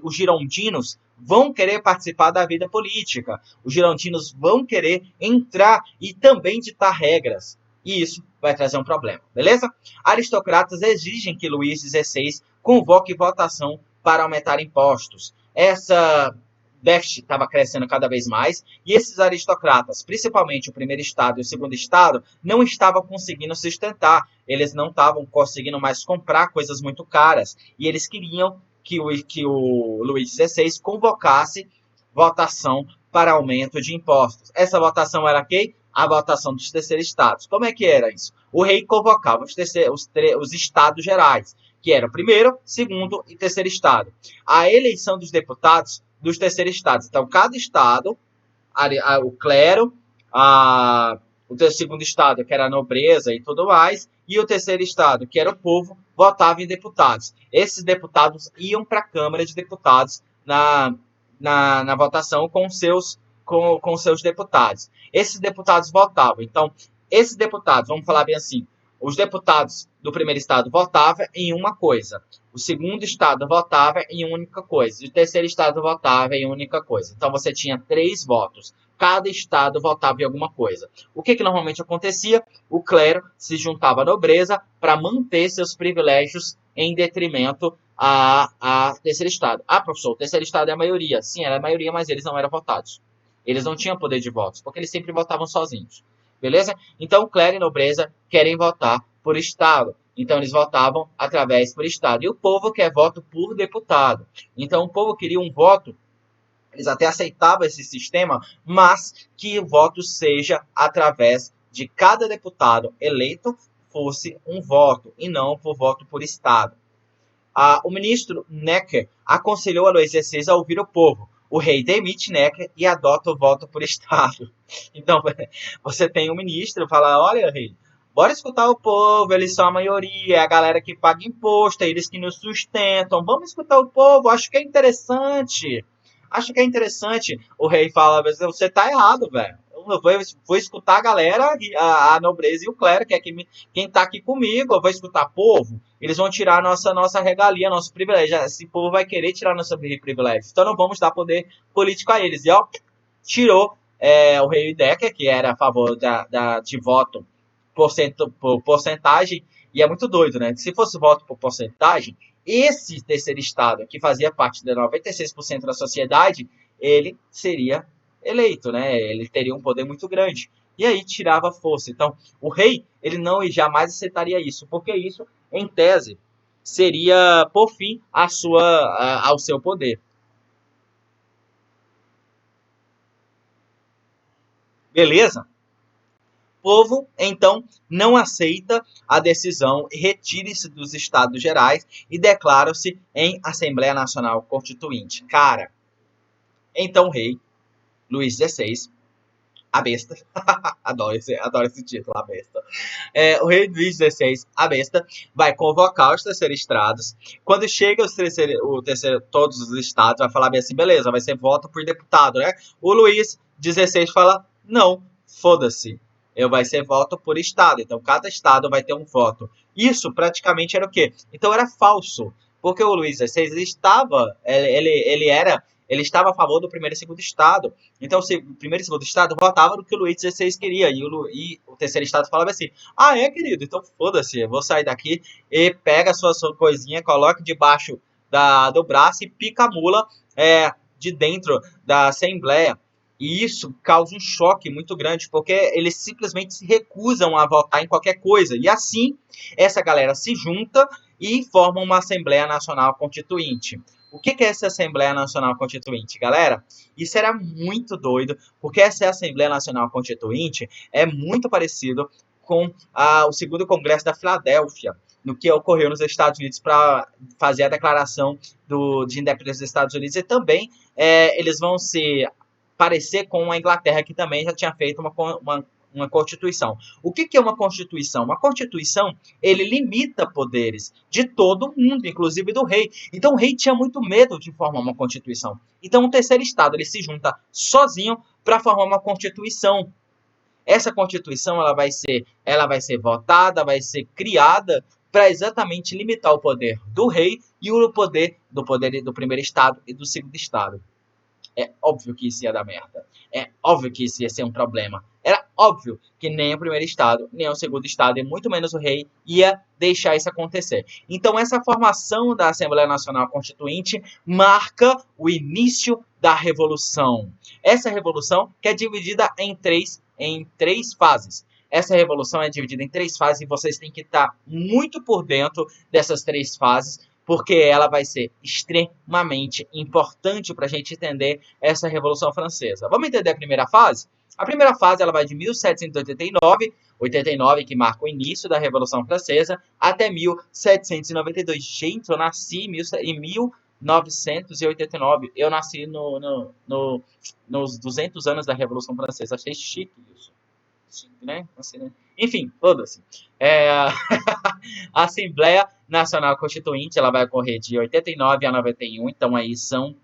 Os girondinos vão querer participar da vida política. Os girondinos vão querer entrar e também ditar regras. E isso vai trazer um problema, beleza? Aristocratas exigem que Luís XVI convoque votação para aumentar impostos. Essa déficit estava crescendo cada vez mais e esses aristocratas, principalmente o primeiro estado e o segundo estado, não estavam conseguindo sustentar. Eles não estavam conseguindo mais comprar coisas muito caras e eles queriam que o Luís XVI convocasse votação para aumento de impostos. Essa votação era quem? A votação dos terceiros estados. Como é que era isso? O rei convocava os estados gerais, que era o primeiro, segundo e terceiro estado. A eleição dos deputados dos terceiros estados. Então, cada estado, o clero, o segundo estado, que era a nobreza e tudo mais, e o terceiro estado, que era o povo, votava em deputados. Esses deputados iam para a Câmara de Deputados na votação com seus deputados. Esses deputados votavam. Então, esses deputados, vamos falar bem assim, os deputados do primeiro estado votavam em uma coisa. O segundo estado votava em única coisa. E o terceiro estado votava em única coisa. Então, você tinha 3 votos. Cada estado votava em alguma coisa. O que normalmente acontecia? O clero se juntava à nobreza para manter seus privilégios em detrimento a terceiro estado. Professor, o terceiro estado é a maioria. Sim, era a maioria, mas eles não eram votados. Eles não tinham poder de votos, porque eles sempre votavam sozinhos. Beleza? Então, clero e nobreza querem votar por estado. Então, eles votavam através por estado. E o povo quer voto por deputado. Então, o povo queria um voto, eles até aceitavam esse sistema, mas que o voto seja através de cada deputado eleito fosse um voto, e não por voto por estado. O ministro Necker aconselhou a Luís XVI a ouvir o povo. O rei demite Necker e adota o voto por estado. Então, você tem um ministro que fala, olha, rei, bora escutar o povo, eles são a maioria, é a galera que paga imposto, é eles que nos sustentam, vamos escutar o povo, acho que é interessante. O rei fala, você tá errado, velho. Eu vou escutar a galera, a nobreza e o clero, que é quem tá aqui comigo, eu vou escutar o povo. Eles vão tirar nossa regalia, nosso privilégio. Esse povo vai querer tirar nosso privilégio. Então não vamos dar poder político a eles. E tirou o rei Decker, que era a favor de voto por porcentagem. E é muito doido, né? Se fosse voto por porcentagem, esse terceiro estado, que fazia parte de 96% da sociedade, ele seria eleito, né? Ele teria um poder muito grande. E aí tirava força. Então, o rei, ele não e jamais aceitaria isso, porque isso, em tese, seria, por fim, ao seu poder. Beleza? O povo, então, não aceita a decisão e retire-se dos Estados Gerais e declara-se em Assembleia Nacional Constituinte. Cara, então o rei, Luís XVI, a besta, adoro esse título, a besta. O rei Luís XVI, a besta, vai convocar os terceiros estados. Quando chega todos os estados, vai falar bem assim, beleza, vai ser voto por deputado, né? O Luís XVI fala, não, foda-se. Vai ser voto por estado. Então, cada estado vai ter um voto. Isso praticamente era o quê? Então, era falso. Porque o Luís XVI ele estava a favor do primeiro e segundo estado. Então, o primeiro e segundo estado votava no que o Luís XVI queria. E o terceiro estado falava assim, querido, então foda-se, eu vou sair daqui e pega a sua coisinha, coloca debaixo do braço e pica a mula de dentro da Assembleia. E isso causa um choque muito grande, porque eles simplesmente se recusam a votar em qualquer coisa. E assim, essa galera se junta e forma uma Assembleia Nacional Constituinte. O que é essa Assembleia Nacional Constituinte, galera? Isso era muito doido, porque essa Assembleia Nacional Constituinte é muito parecido com o segundo Congresso da Filadélfia, no que ocorreu nos Estados Unidos para fazer a declaração de independência dos Estados Unidos. E também eles vão se parecer com a Inglaterra, que também já tinha feito uma Constituição. O que é uma Constituição? Uma Constituição, ele limita poderes de todo mundo, inclusive do rei. Então o rei tinha muito medo de formar uma Constituição. Então o terceiro estado, ele se junta sozinho para formar uma Constituição. Essa Constituição ela vai ser votada, vai ser criada para exatamente limitar o poder do rei e o poder do primeiro estado e do segundo estado. É óbvio que isso ia dar merda. É óbvio que isso ia ser um problema. Era óbvio que nem o primeiro estado, nem o segundo estado, e muito menos o rei, ia deixar isso acontecer. Então, essa formação da Assembleia Nacional Constituinte marca o início da Revolução. Essa revolução que é dividida em três fases. Essa revolução é dividida em três fases e vocês têm que estar muito por dentro dessas três fases, porque ela vai ser extremamente importante para a gente entender essa Revolução Francesa. Vamos entender a primeira fase? A primeira fase ela vai de 1789, que marca o início da Revolução Francesa, até 1792. Gente, eu nasci em 1989. Eu nasci nos 200 anos da Revolução Francesa. Achei chique isso. Chique, né? Assim, né? Enfim, foda-se. A Assembleia Nacional Constituinte ela vai ocorrer de 89 a 91, então aí são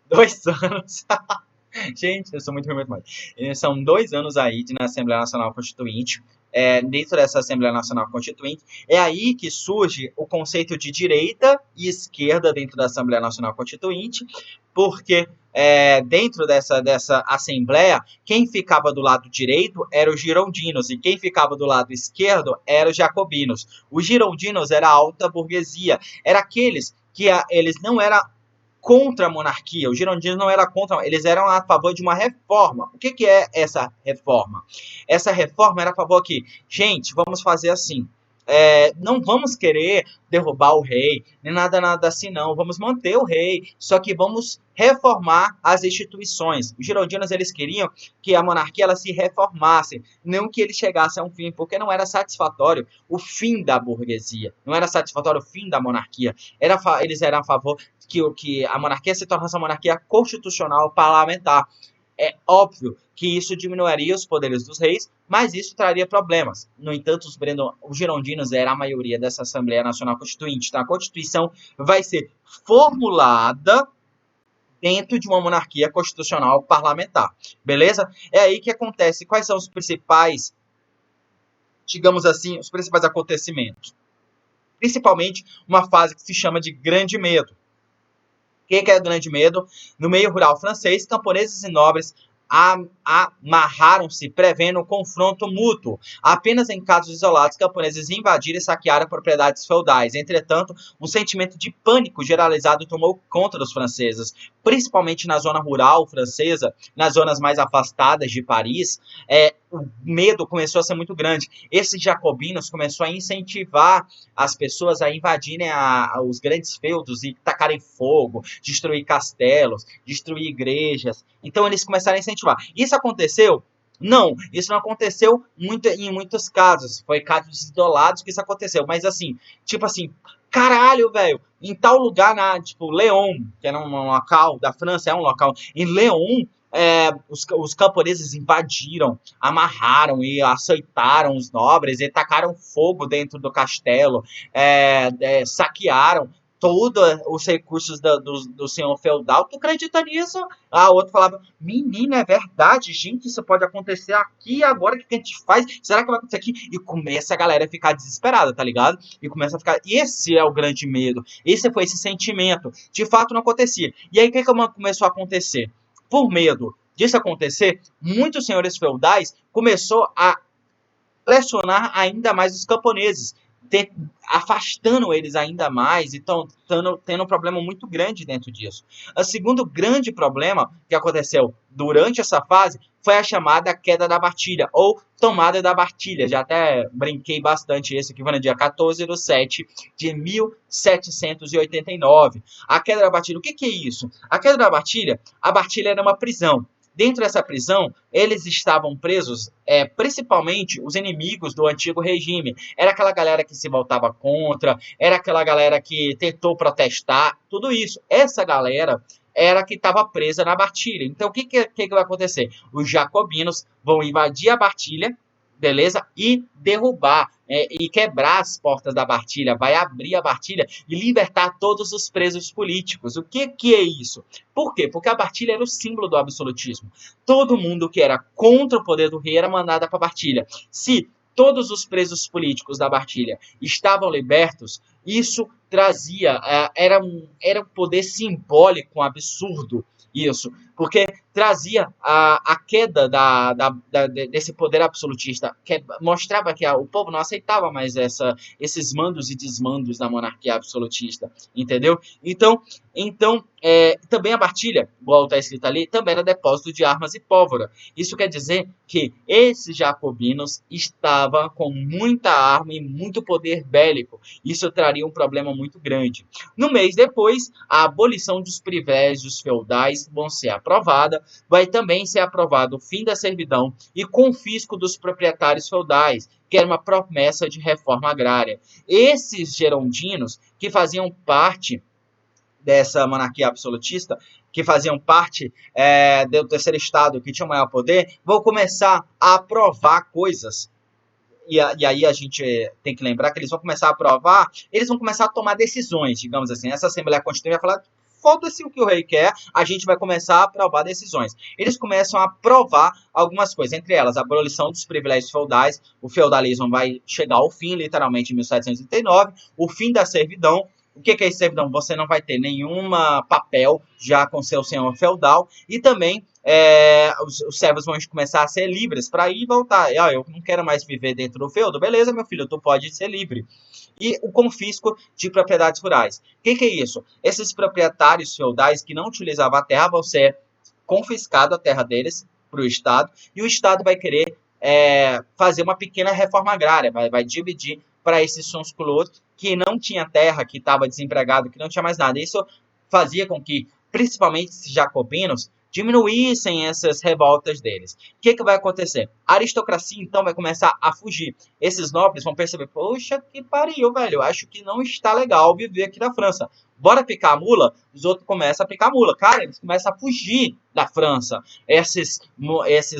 2 anos. Gente, eu sou muito ruim mais. São 2 anos aí na Assembleia Nacional Constituinte. Dentro dessa Assembleia Nacional Constituinte, é aí que surge o conceito de direita e esquerda dentro da Assembleia Nacional Constituinte, porque dentro dessa Assembleia, quem ficava do lado direito eram os girondinos e quem ficava do lado esquerdo eram os jacobinos. Os girondinos era a alta burguesia, era aqueles que eles não eram contra a monarquia. Os girondinos não eram contra, eles eram a favor de uma reforma. O que é essa reforma? Essa reforma era a favor que, gente, vamos fazer assim. Não vamos querer derrubar o rei, nem nada assim não. Vamos manter o rei, só que vamos reformar as instituições. Os girondinos eles queriam que a monarquia ela se reformasse, não que ele chegasse a um fim, porque não era satisfatório o fim da burguesia, não era satisfatório o fim da monarquia. Eles eram a favor que a monarquia se tornasse uma monarquia constitucional parlamentar. É óbvio que isso diminuiria os poderes dos reis, mas isso traria problemas. No entanto, os girondinos eram a maioria dessa Assembleia Nacional Constituinte. Então, a Constituição vai ser formulada dentro de uma monarquia constitucional parlamentar. Beleza? É aí que acontece. Quais são os principais, digamos assim, os principais acontecimentos? Principalmente uma fase que se chama de Grande Medo. O que é o Grande Medo? No meio rural francês, camponeses e nobres amarraram-se prevendo um confronto mútuo. Apenas em casos isolados, camponeses invadiram e saquearam propriedades feudais. Entretanto, um sentimento de pânico generalizado tomou conta dos franceses, principalmente na zona rural francesa, nas zonas mais afastadas de Paris. O medo começou a ser muito grande. Esses jacobinos começaram a incentivar as pessoas a invadirem os grandes feudos e tacarem fogo, destruir castelos, destruir igrejas. Então eles começaram a incentivar. Isso aconteceu? Não, isso não aconteceu em muitos casos. Foi casos isolados que isso aconteceu. Mas assim, tipo assim, caralho, velho, em tal lugar, tipo, Lyon, que era um local da França, é um local, em Lyon, os camponeses invadiram, amarraram e açoitaram os nobres e tacaram fogo dentro do castelo, saquearam todos os recursos do senhor feudal. Tu acredita nisso? A outro falava, menina, é verdade, gente, isso pode acontecer aqui agora, o que a gente faz? Será que vai acontecer aqui? E começa a galera a ficar desesperada, tá ligado? E começa a ficar, esse é o grande medo, esse foi esse sentimento, de fato não acontecia. E aí o que começou a acontecer? Por medo disso acontecer, muitos senhores feudais começou a pressionar ainda mais os camponeses, afastando eles ainda mais e estão tendo um problema muito grande dentro disso. O segundo grande problema que aconteceu durante essa fase foi a chamada queda da Bastilha, ou tomada da Bastilha. Já até brinquei bastante isso, que foi no dia 14/7 de 1789. A queda da Bastilha, o que é isso? A queda da Bastilha, a Bastilha era uma prisão. Dentro dessa prisão, eles estavam presos, principalmente os inimigos do antigo regime. Era aquela galera que se voltava contra, era aquela galera que tentou protestar, tudo isso. Essa galera era que estava presa na Bastilha. Então, o que vai acontecer? Os jacobinos vão invadir a Bastilha, beleza? E derrubar e quebrar as portas da Bartilha, vai abrir a Bartilha e libertar todos os presos políticos. O que é isso? Por quê? Porque a Bartilha era o símbolo do absolutismo. Todo mundo que era contra o poder do rei era mandado para a Bartilha. Se todos os presos políticos da Bartilha estavam libertos, isso trazia, era um poder simbólico, um absurdo, isso, porque trazia a queda desse poder absolutista, que mostrava que o povo não aceitava mais esses mandos e desmandos da monarquia absolutista, entendeu? Então também a Bartilha, igual está escrito ali, também era depósito de armas e pólvora. Isso quer dizer que esses jacobinos estavam com muita arma e muito poder bélico. Isso traria um problema muito grande. No mês depois, a abolição dos privilégios feudais vão ser aprovada, vai também ser aprovado o fim da servidão e confisco dos proprietários feudais, que era uma promessa de reforma agrária. Esses gerondinos, que faziam parte dessa monarquia absolutista, que faziam parte do terceiro estado, que tinha o maior poder, vão começar a aprovar coisas. E aí a gente tem que lembrar que eles vão começar a aprovar, eles vão começar a tomar decisões, digamos assim. Essa Assembleia Constituinte vai falar, foda-se o que o rei quer, a gente vai começar a aprovar decisões. Eles começam a aprovar algumas coisas, entre elas a abolição dos privilégios feudais, o feudalismo vai chegar ao fim, literalmente em 1789, o fim da servidão. O que é servidão? Você não vai ter nenhum papel já com seu senhor feudal. E também os servos vão começar a ser livres para ir e voltar. Eu não quero mais viver dentro do feudo. Beleza, meu filho, tu pode ser livre. E o confisco de propriedades rurais. O que é isso? Esses proprietários feudais que não utilizavam a terra vão ser confiscados a terra deles para o Estado. E o Estado vai querer fazer uma pequena reforma agrária. Vai dividir para esses sons colonos que não tinha terra, que estava desempregado, que não tinha mais nada. Isso fazia com que, principalmente esses jacobinos, diminuíssem essas revoltas deles. O que vai acontecer? A aristocracia, então, vai começar a fugir. Esses nobres vão perceber, poxa, que pariu, velho, acho que não está legal viver aqui na França. Bora picar a mula? Os outros começam a picar a mula. Cara, eles começam a fugir da França. Esses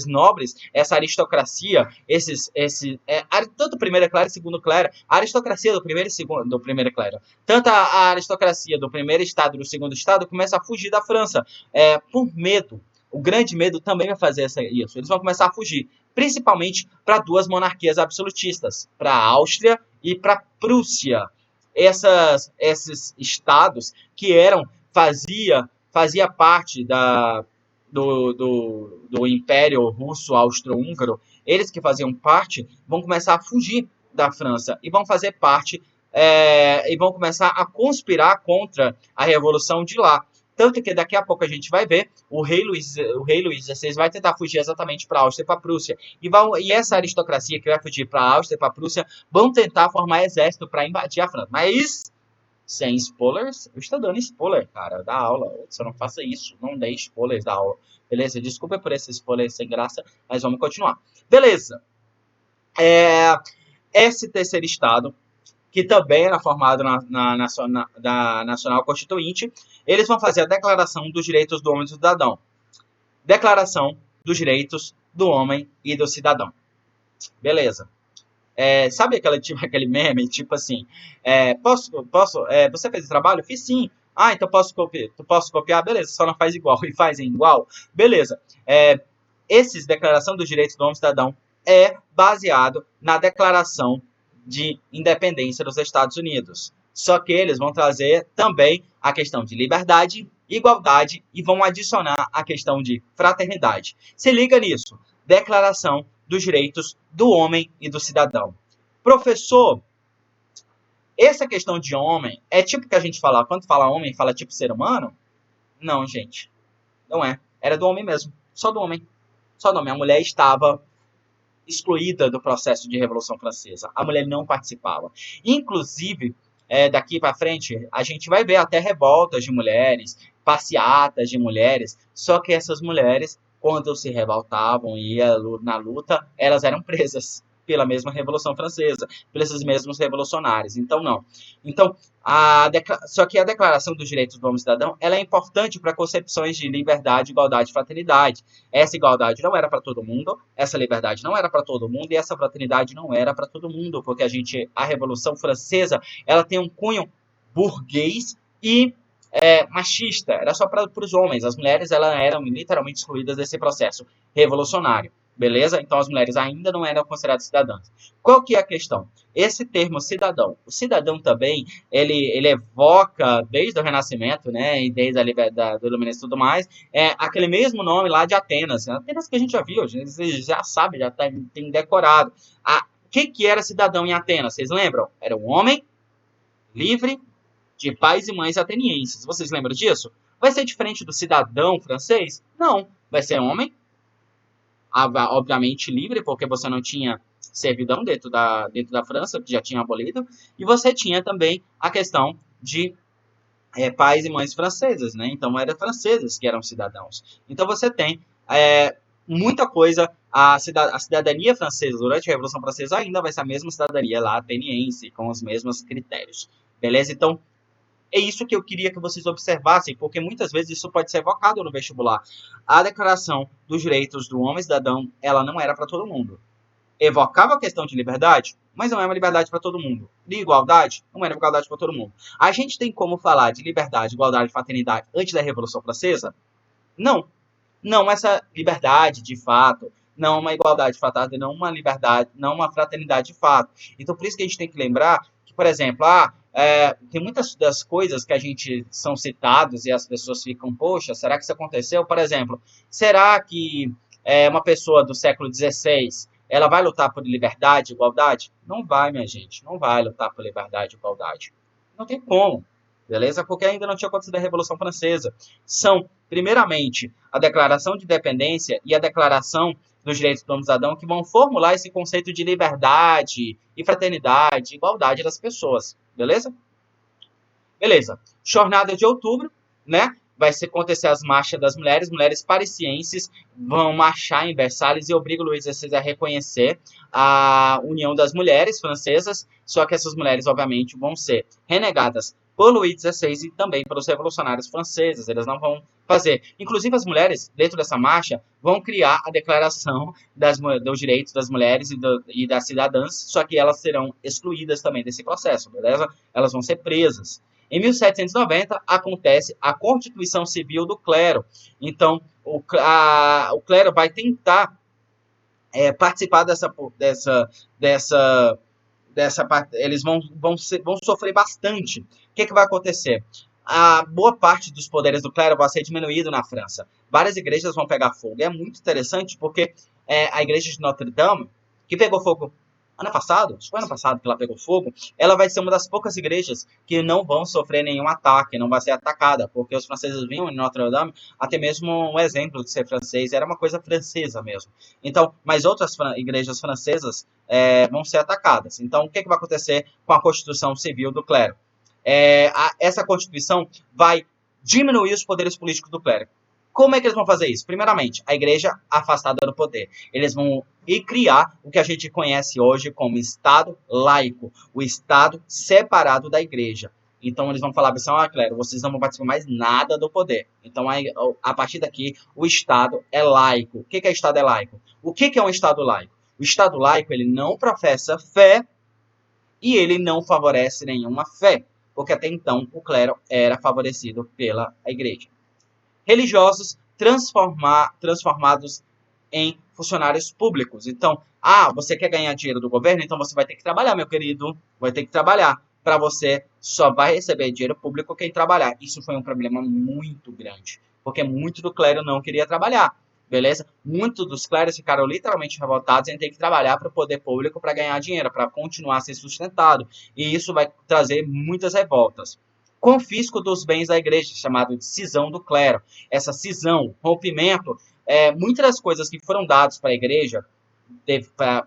nobres, essa aristocracia, tanto o primeiro clero e o segundo clero, a aristocracia do primeiro e segundo, do primeiro clero, tanto a aristocracia do primeiro estado e do segundo estado começa a fugir da França por medo. O grande medo também vai fazer isso. Eles vão começar a fugir, principalmente para duas monarquias absolutistas, para a Áustria e para a Prússia. Esses estados que fazia parte do Império Russo Austro-Húngaro, eles que faziam parte vão começar a fugir da França e vão fazer parte e vão começar a conspirar contra a Revolução de lá. Tanto que daqui a pouco a gente vai ver o rei Luís XVI vai tentar fugir exatamente para a Áustria e para a Prússia. E essa aristocracia que vai fugir para a Áustria e para a Prússia vão tentar formar exército para invadir a França. Mas, sem spoilers, eu estou dando spoiler, cara, da aula. Se eu não faça isso, não dê spoilers da aula. Beleza? Desculpa por esse spoiler sem graça, mas vamos continuar. Beleza. Esse terceiro estado, que também era formado na Nacional Constituinte, eles vão fazer a Declaração dos Direitos do Homem e do Cidadão. Declaração dos Direitos do Homem e do Cidadão. Beleza. Sabe aquele meme, tipo assim, você fez o trabalho? Fiz sim. Ah, então posso copiar? Beleza, só não faz igual. E faz em igual? Beleza. Esses Declaração dos Direitos do Homem e do Cidadão é baseado na Declaração de Independência dos Estados Unidos. Só que eles vão trazer também a questão de liberdade, igualdade e vão adicionar a questão de fraternidade. Se liga nisso. Declaração dos Direitos do Homem e do Cidadão. Professor, essa questão de homem é tipo que a gente fala, quando fala homem, fala tipo ser humano? Não, gente. Não é. Era do homem mesmo. Só do homem. Só do homem. A mulher estava excluída do processo de Revolução Francesa. A mulher não participava. Inclusive, daqui para frente, a gente vai ver até revoltas de mulheres, passeatas de mulheres, só que essas mulheres, quando se revoltavam e iam na luta, elas eram presas. pela mesma Revolução Francesa, pelos mesmos revolucionários. Então, não. Então, só que a Declaração dos Direitos do Homem e Cidadão, ela é importante para concepções de liberdade, igualdade e fraternidade. Essa igualdade não era para todo mundo, essa liberdade não era para todo mundo e essa fraternidade não era para todo mundo, porque a Revolução Francesa, ela tem um cunho burguês e machista, era só para os homens. As mulheres eram literalmente excluídas desse processo revolucionário. Beleza? Então as mulheres ainda não eram consideradas cidadãs. Qual que é a questão? Esse termo cidadão, o cidadão também, ele evoca desde o Renascimento, né, e desde a liberdade do Iluminismo e tudo mais, aquele mesmo nome lá de Atenas. Atenas que a gente já viu, a gente já sabe, já tem decorado. O que era cidadão em Atenas? Vocês lembram? Era um homem livre, de pais e mães atenienses. Vocês lembram disso? Vai ser diferente do cidadão francês? Não. Vai ser homem, obviamente livre, porque você não tinha servidão dentro da França, que já tinha abolido, e você tinha também a questão de pais e mães francesas, né? Então eram franceses que eram cidadãos. Então você tem muita coisa. A cidadania francesa durante a Revolução Francesa ainda vai ser a mesma cidadania lá ateniense, com os mesmos critérios. Beleza? Então, é isso que eu queria que vocês observassem, porque muitas vezes isso pode ser evocado no vestibular. A Declaração dos Direitos do Homem e Cidadão, ela não era para todo mundo. Evocava a questão de liberdade, mas não é uma liberdade para todo mundo. De igualdade, não era igualdade para todo mundo. A gente tem como falar de liberdade, igualdade e fraternidade antes da Revolução Francesa? Não. Não essa liberdade de fato, não uma igualdade de fato, não uma liberdade, não uma fraternidade de fato. Então, por isso que a gente tem que lembrar que, por exemplo, tem muitas das coisas que a gente são citados e as pessoas ficam, poxa, será que isso aconteceu? Por exemplo, será que uma pessoa do século XVI ela vai lutar por liberdade e igualdade? Não vai, minha gente, não vai lutar por liberdade e igualdade. Não tem como. Beleza? Porque ainda não tinha acontecido a Revolução Francesa. São, primeiramente, a Declaração de Independência e a Declaração dos Direitos do Homem e Cidadão que vão formular esse conceito de liberdade e fraternidade, igualdade das pessoas. Beleza? Beleza. Jornada de outubro, né? Vai acontecer as marchas das mulheres parisienses vão marchar em Versalhes e obrigam Luís XVI a reconhecer a união das mulheres francesas, só que essas mulheres, obviamente, vão ser renegadas por Luís XVI e também pelos revolucionários franceses, eles não vão fazer. Inclusive, as mulheres, dentro dessa marcha, vão criar a Declaração dos Direitos das Mulheres e das Cidadãs, só que elas serão excluídas também desse processo, beleza? Elas vão ser presas. Em 1790, acontece a Constituição Civil do Clero. Então, o clero vai tentar participar dessa parte. Eles vão sofrer bastante. O que vai acontecer? A boa parte dos poderes do clero vai ser diminuído na França. Várias igrejas vão pegar fogo. E é muito interessante porque a igreja de Notre Dame, que pegou fogo ano passado, acho que foi ano passado que ela pegou fogo, ela vai ser uma das poucas igrejas que não vão sofrer nenhum ataque, não vai ser atacada, porque os franceses vinham em Notre Dame, até mesmo um exemplo de ser francês, era uma coisa francesa mesmo. Então, mas outras igrejas francesas vão ser atacadas. Então, o que vai acontecer com a Constituição Civil do clero? Essa Constituição vai diminuir os poderes políticos do clero. Como é que eles vão fazer isso? Primeiramente, a igreja afastada do poder. Eles vão criar o que a gente conhece hoje como Estado laico, o Estado separado da igreja. Então, eles vão falar assim, clero, vocês não vão participar mais nada do poder. Então, a partir daqui, o Estado é laico. O que é Estado laico? O que é um Estado laico? O Estado laico, ele não professa fé e ele não favorece nenhuma fé, porque até então o clero era favorecido pela igreja. Religiosos transformados em funcionários públicos. Então, você quer ganhar dinheiro do governo? Então você vai ter que trabalhar, meu querido. Vai ter que trabalhar. Para você, só vai receber dinheiro público quem trabalhar. Isso foi um problema muito grande, porque muito do clero não queria trabalhar. Beleza? Muitos dos clérigos ficaram literalmente revoltados em ter que trabalhar para o poder público para ganhar dinheiro, para continuar a ser sustentado. E isso vai trazer muitas revoltas. Confisco dos bens da igreja, chamado de cisão do clero. Essa cisão, rompimento, muitas das coisas que foram dadas para a igreja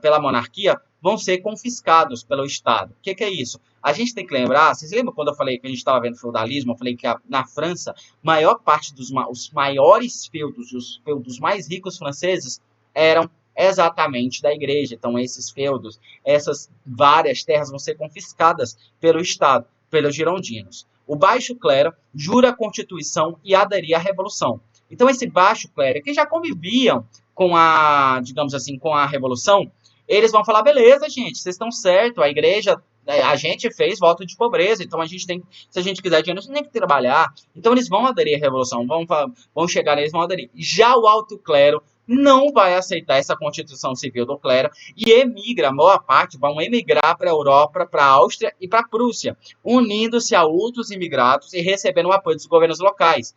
pela monarquia vão ser confiscados pelo Estado. O que é isso? A gente tem que lembrar, vocês lembram quando eu falei que a gente estava vendo feudalismo? Eu falei que na França, maior parte os maiores feudos, os feudos mais ricos franceses eram exatamente da igreja. Então, esses feudos, essas várias terras vão ser confiscadas pelo Estado, pelos girondinos. O baixo clero jura a Constituição e aderir à Revolução. Então, esse baixo clero, que já conviviam com a, digamos assim, com a Revolução, eles vão falar, beleza, gente, vocês estão certos, a igreja, a gente fez voto de pobreza, então a gente tem, se a gente quiser dinheiro, a gente tem que trabalhar. Então eles vão aderir à Revolução, vão chegar neles, vão aderir. Já o alto clero não vai aceitar essa Constituição Civil do clero e emigra, a maior parte vão emigrar para a Europa, para a Áustria e para a Prússia, unindo-se a outros imigrados e recebendo o apoio dos governos locais,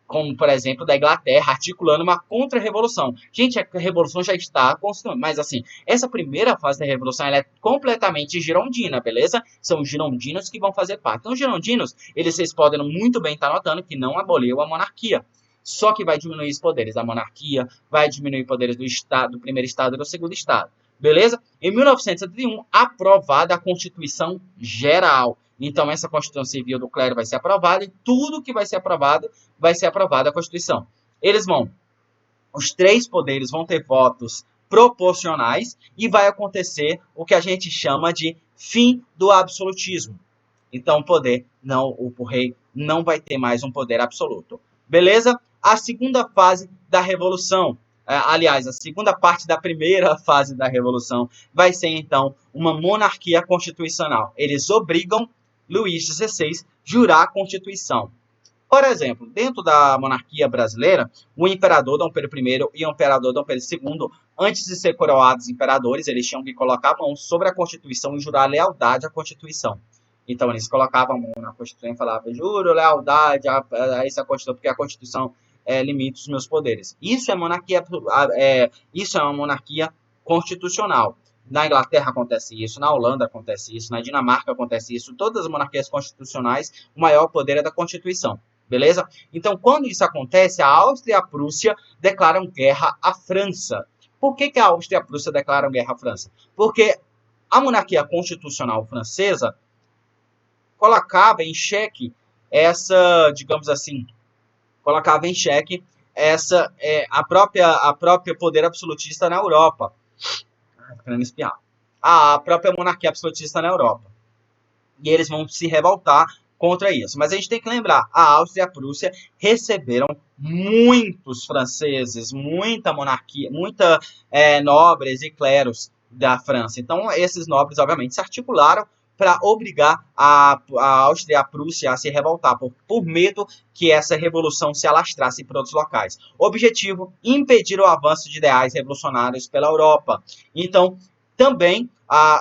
como, por exemplo, da Inglaterra, articulando uma contra-revolução. Gente, a revolução já está constituindo, mas assim, essa primeira fase da revolução ela é completamente girondina, beleza? São os girondinos que vão fazer parte. Então, os girondinos, vocês podem muito bem estar notando que não aboliu a monarquia. Só que vai diminuir os poderes da monarquia, vai diminuir os poderes do Estado, do primeiro Estado e do segundo Estado. Beleza? Em 1971, aprovada a Constituição Geral. Então, essa Constituição Civil do clero vai ser aprovada e tudo que vai ser aprovado a Constituição. Os três poderes vão ter votos proporcionais e vai acontecer o que a gente chama de fim do absolutismo. Então, o rei não vai ter mais um poder absoluto. Beleza? A segunda fase da Revolução, aliás, a segunda parte da primeira fase da Revolução vai ser, então, uma monarquia constitucional. Eles obrigam Luís XVI jurar a Constituição. Por exemplo, dentro da monarquia brasileira, o imperador Dom Pedro I e o imperador Dom Pedro II, antes de ser coroados imperadores, eles tinham que colocar a mão sobre a Constituição e jurar lealdade à Constituição. Então, eles colocavam a mão na Constituição e falavam, juro lealdade a essa Constituição, porque a Constituição limita os meus poderes. Isso é uma monarquia constitucional. Na Inglaterra acontece isso, na Holanda acontece isso, na Dinamarca acontece isso. Todas as monarquias constitucionais, o maior poder é da Constituição. Beleza? Então, quando isso acontece, a Áustria e a Prússia declaram guerra à França. Por que a Áustria e a Prússia declaram guerra à França? Porque a monarquia constitucional francesa colocava em xeque a própria poder absolutista na Europa. Querendo espiar. A própria monarquia absolutista na Europa. E eles vão se revoltar contra isso. Mas a gente tem que lembrar, a Áustria e a Prússia receberam muitos franceses, muita monarquia, nobres e clérigos da França. Então, esses nobres, obviamente, se articularam para obrigar a Áustria e a Prússia a se revoltar, por medo que essa revolução se alastrasse para outros locais. Objetivo, impedir o avanço de ideais revolucionários pela Europa. Então, também,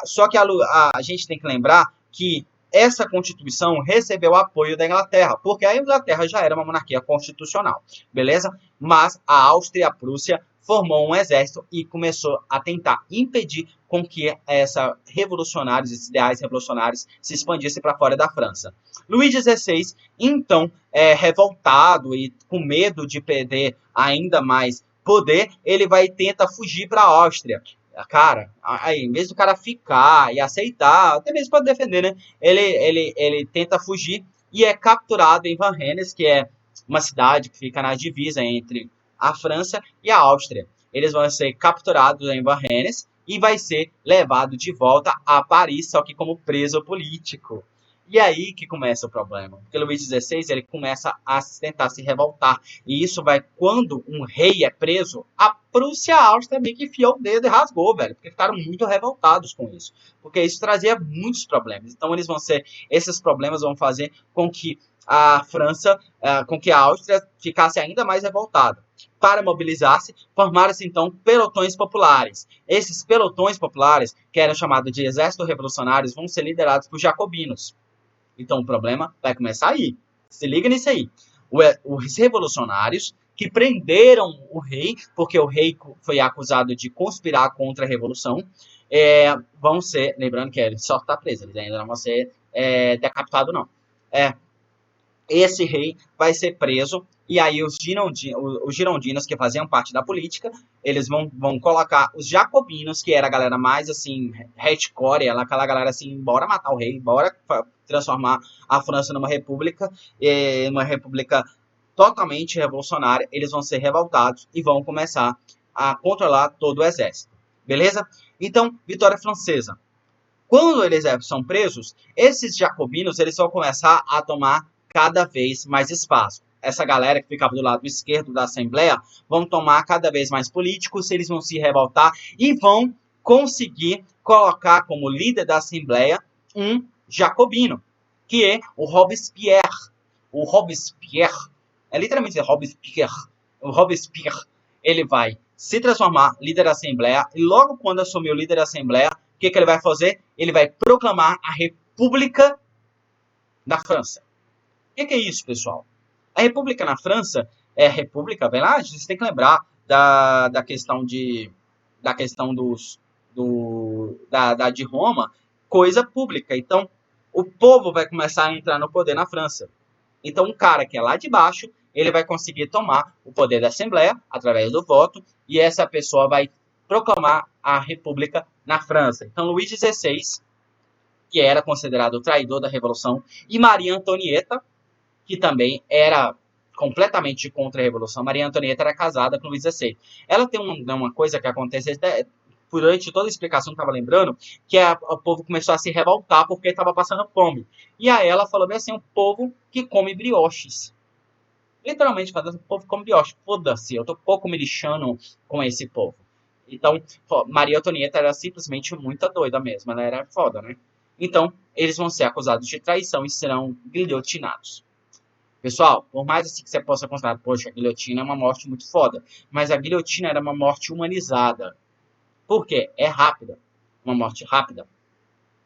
só que a gente tem que lembrar que essa Constituição recebeu apoio da Inglaterra, porque a Inglaterra já era uma monarquia constitucional, beleza? Mas a Áustria e a Prússia formou um exército e começou a tentar impedir com que esses ideais revolucionários se expandissem para fora da França. Luís XVI, então, revoltado e com medo de perder ainda mais poder, ele vai tentar fugir para a Áustria. Cara, aí, em vez do cara ficar e aceitar, até mesmo pode defender, né? Ele tenta fugir e é capturado em Vannes, que é uma cidade que fica na divisa entre a França e a Áustria. Eles vão ser capturados em Vannes e vai ser levado de volta a Paris, só que como preso político. E aí que começa o problema. Porque Luís XVI ele começa a tentar se revoltar. E isso vai, quando um rei é preso, a Prússia e a Áustria meio que enfiou o dedo e rasgou, velho. Porque ficaram muito revoltados com isso. Porque isso trazia muitos problemas. Então esses problemas vão fazer com que a França, com que a Áustria ficasse ainda mais revoltada. Para mobilizar-se, formaram-se então pelotões populares. Esses pelotões populares, que eram chamados de exércitos revolucionários, vão ser liderados por jacobinos. Então o problema vai começar aí. Se liga nisso aí. Os revolucionários que prenderam o rei, porque o rei foi acusado de conspirar contra a revolução, vão ser, lembrando que ele só está preso, eles ainda não vão ser decapitados não. Esse rei vai ser preso, e aí os girondinos que faziam parte da política, eles vão colocar os jacobinos, que era a galera mais assim, hardcore, aquela galera assim, bora matar o rei, bora transformar a França numa república totalmente revolucionária. Eles vão ser revoltados e vão começar a controlar todo o exército. Beleza? Então, vitória francesa. Quando eles são presos, esses jacobinos eles vão começar a tomar cada vez mais espaço. Essa galera que ficava do lado esquerdo da Assembleia vão tomar cada vez mais políticos, eles vão se revoltar e vão conseguir colocar como líder da Assembleia um jacobino, que é o Robespierre. O Robespierre, é literalmente Robespierre. O Robespierre, ele vai se transformar líder da Assembleia e logo quando assumir o líder da Assembleia, o que ele vai fazer? Ele vai proclamar a República da França. O que é isso, pessoal? A República na França é República, vem lá, vocês têm que lembrar da questão de de Roma, coisa pública. Então, o povo vai começar a entrar no poder na França. Então, um cara que é lá de baixo, ele vai conseguir tomar o poder da Assembleia através do voto e essa pessoa vai proclamar a República na França. Então, Luís XVI, que era considerado o traidor da Revolução, e Maria Antonieta, que também era completamente contra a Revolução. Maria Antonieta era casada com Luís XVI. Ela tem uma coisa que acontece durante toda a explicação que eu estava lembrando, que o povo começou a se revoltar porque estava passando fome. E aí ela falou bem assim, o povo que come brioches. Literalmente falando, o povo come brioche. Foda-se, eu tô pouco me lixando com esse povo. Então, Maria Antonieta era simplesmente muito doida mesmo. Ela era foda, né? Então, eles vão ser acusados de traição e serão guilhotinados. Pessoal, por mais assim que você possa considerar, poxa, a guilhotina é uma morte muito foda. Mas a guilhotina era uma morte humanizada. Por quê? É rápida. Uma morte rápida.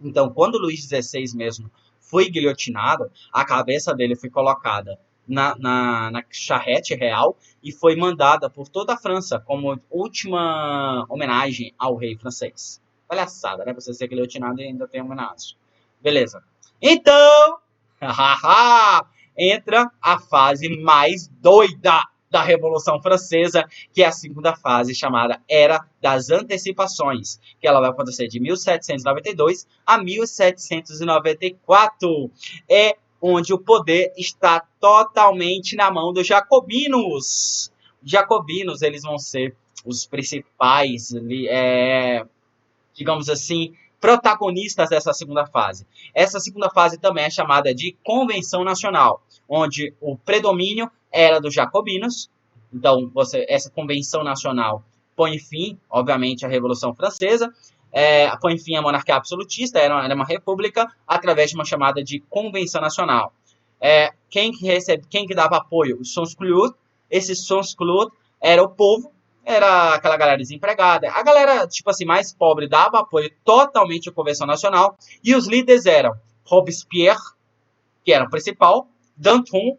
Então, quando Luís XVI mesmo foi guilhotinado, a cabeça dele foi colocada na charrete real e foi mandada por toda a França como última homenagem ao rei francês. Palhaçada, né? Você ser guilhotinado e ainda tem homenagem. Beleza. Então, entra a fase mais doida da Revolução Francesa, que é a segunda fase, chamada Era das Antecipações, que ela vai acontecer de 1792 a 1794. É onde o poder está totalmente na mão dos jacobinos. Jacobinos, eles vão ser os principais, digamos assim, protagonistas dessa segunda fase. Essa segunda fase também é chamada de Convenção Nacional, onde o predomínio era dos jacobinos. Então, essa Convenção Nacional põe fim, obviamente, à Revolução Francesa, põe fim à monarquia absolutista, era uma república, através de uma chamada de Convenção Nacional. Quem que dava apoio? Os sans-culottes. Esses sans-culottes era o povo, era aquela galera desempregada. A galera, tipo assim, mais pobre dava apoio totalmente à Convenção Nacional. E os líderes eram Robespierre, que era o principal, Danton,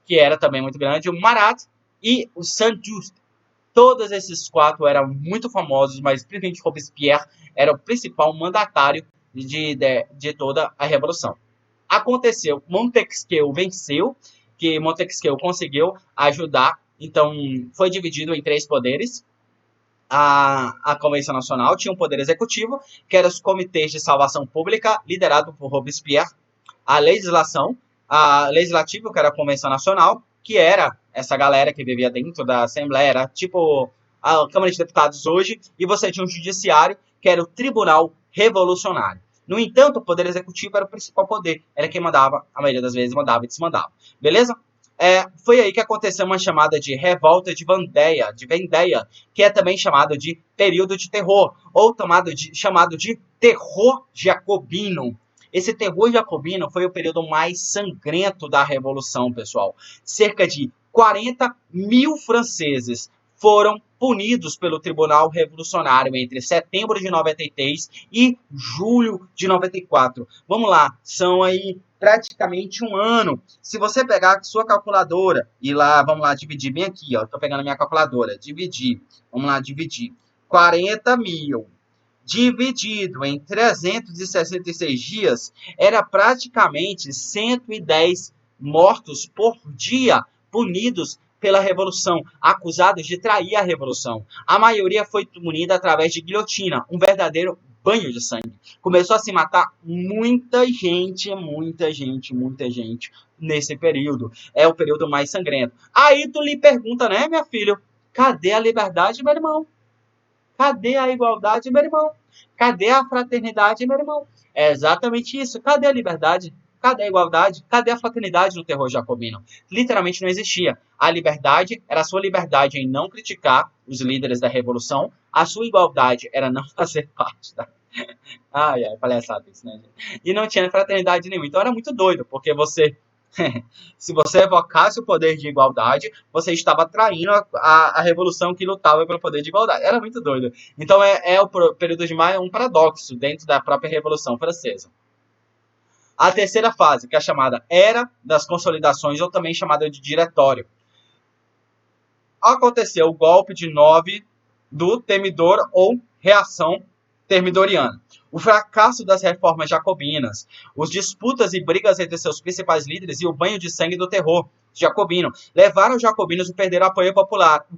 que era também muito grande, o Marat e o Saint-Just. Todos esses quatro eram muito famosos, mas principalmente Robespierre era o principal mandatário de toda a Revolução. Aconteceu, Montesquieu venceu, que Montesquieu conseguiu ajudar. Então, foi dividido em 3 poderes. A Convenção Nacional tinha um poder executivo, que eram os comitês de salvação pública, liderado por Robespierre. A legislativa, que era a Convenção Nacional, que era essa galera que vivia dentro da Assembleia, era tipo a Câmara de Deputados hoje, e você tinha um judiciário, que era o Tribunal Revolucionário. No entanto, o poder executivo era o principal poder, era quem mandava, a maioria das vezes mandava e desmandava. Beleza? Foi aí que aconteceu uma chamada de revolta de Vendéia, que é também chamado de período de terror, ou chamado de terror jacobino. Esse terror jacobino foi o período mais sangrento da Revolução, pessoal. Cerca de 40 mil franceses foram punidos pelo Tribunal Revolucionário entre setembro de 93 e julho de 94. Vamos lá, são aí praticamente um ano. Se você pegar a sua calculadora e lá, vamos lá, dividir bem aqui, ó. Estou pegando a minha calculadora, vamos lá, dividir. 40 mil dividido em 366 dias, era praticamente 110 mortos por dia, punidos pela Revolução, acusados de trair a Revolução. A maioria foi punida através de guilhotina, um verdadeiro banho de sangue. Começou a se matar muita gente nesse período. É o período mais sangrento. Aí tu lhe pergunta, né, meu filho? Cadê a liberdade, meu irmão? Cadê a igualdade, meu irmão? Cadê a fraternidade, meu irmão? É exatamente isso. Cadê a liberdade? Cadê a igualdade? Cadê a fraternidade no terror jacobino? Literalmente não existia. A liberdade era a sua liberdade em não criticar os líderes da revolução. A sua igualdade era não fazer parte da... Ai, ai, palhaçada isso, né, gente? E não tinha fraternidade nenhuma. Então era muito doido, porque você... Se você evocasse o poder de igualdade, você estava traindo a revolução que lutava pelo poder de igualdade. Era muito doido. Então é o período de Maio um paradoxo dentro da própria Revolução Francesa. A terceira fase, que é a chamada Era das Consolidações, ou também chamada de Diretório. Aconteceu o golpe de 9 do Temidor ou reação termidoriana. O fracasso das reformas jacobinas, as disputas e brigas entre seus principais líderes e o banho de sangue do terror jacobino levaram os jacobinos a perder o apoio popular, o